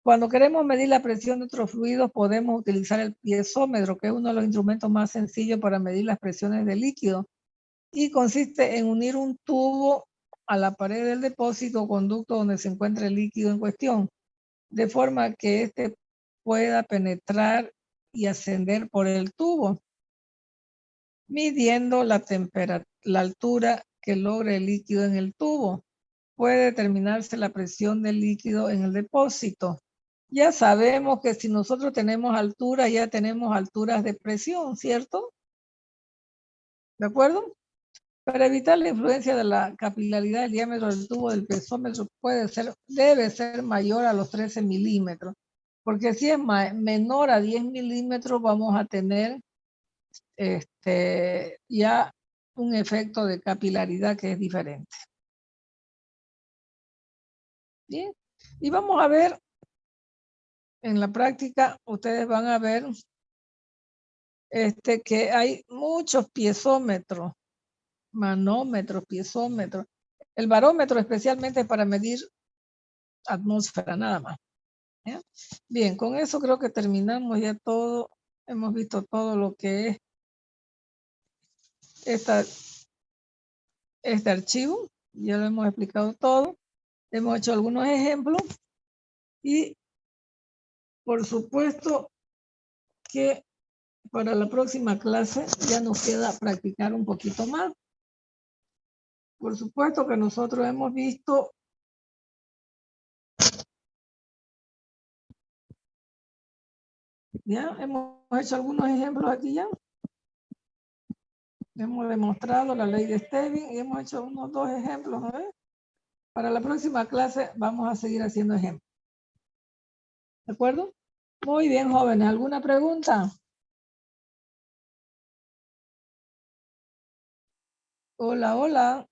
Cuando queremos medir la presión de otros fluidos, podemos utilizar el piezómetro, que es uno de los instrumentos más sencillos para medir las presiones de líquido. Y consiste en unir un tubo a la pared del depósito o conducto donde se encuentra el líquido en cuestión, de forma que éste pueda penetrar y ascender por el tubo, midiendo la altura que logre el líquido en el tubo. Puede determinarse la presión del líquido en el depósito. Ya sabemos que si nosotros tenemos altura, ya tenemos alturas de presión, ¿cierto? ¿De acuerdo? Para evitar la influencia de la capilaridad, el diámetro del tubo del piezómetro debe ser mayor a los 13 milímetros, porque si es menor a 10 milímetros vamos a tener ya un efecto de capilaridad que es diferente. Bien, y vamos a ver, en la práctica ustedes van a ver que hay muchos piezómetros, manómetros, piezómetros. El barómetro especialmente para medir atmósfera, nada más. ¿Ya? Bien, con eso creo que terminamos ya todo. Hemos visto todo lo que es este archivo. Ya lo hemos explicado todo. Hemos hecho algunos ejemplos. Y por supuesto que para la próxima clase ya nos queda practicar un poquito más. Por supuesto que nosotros hemos visto ya, hemos hecho algunos ejemplos aquí ya. Hemos demostrado la ley de Stevin y hemos hecho unos 2 ejemplos, ¿no? Para la próxima clase vamos a seguir haciendo ejemplos. ¿De acuerdo? Muy bien, jóvenes. ¿Alguna pregunta? Hola, hola.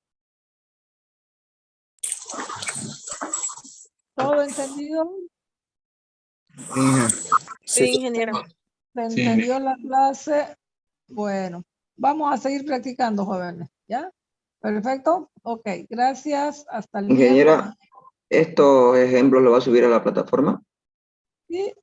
¿Todo entendido? Sí, ingeniero. ¿Se entendió la clase? Bueno, vamos a seguir practicando, jóvenes. ¿Ya? Perfecto. Ok, gracias. Hasta el Ingeniera, miércoles. ¿estos ejemplos los va a subir a la plataforma? Sí,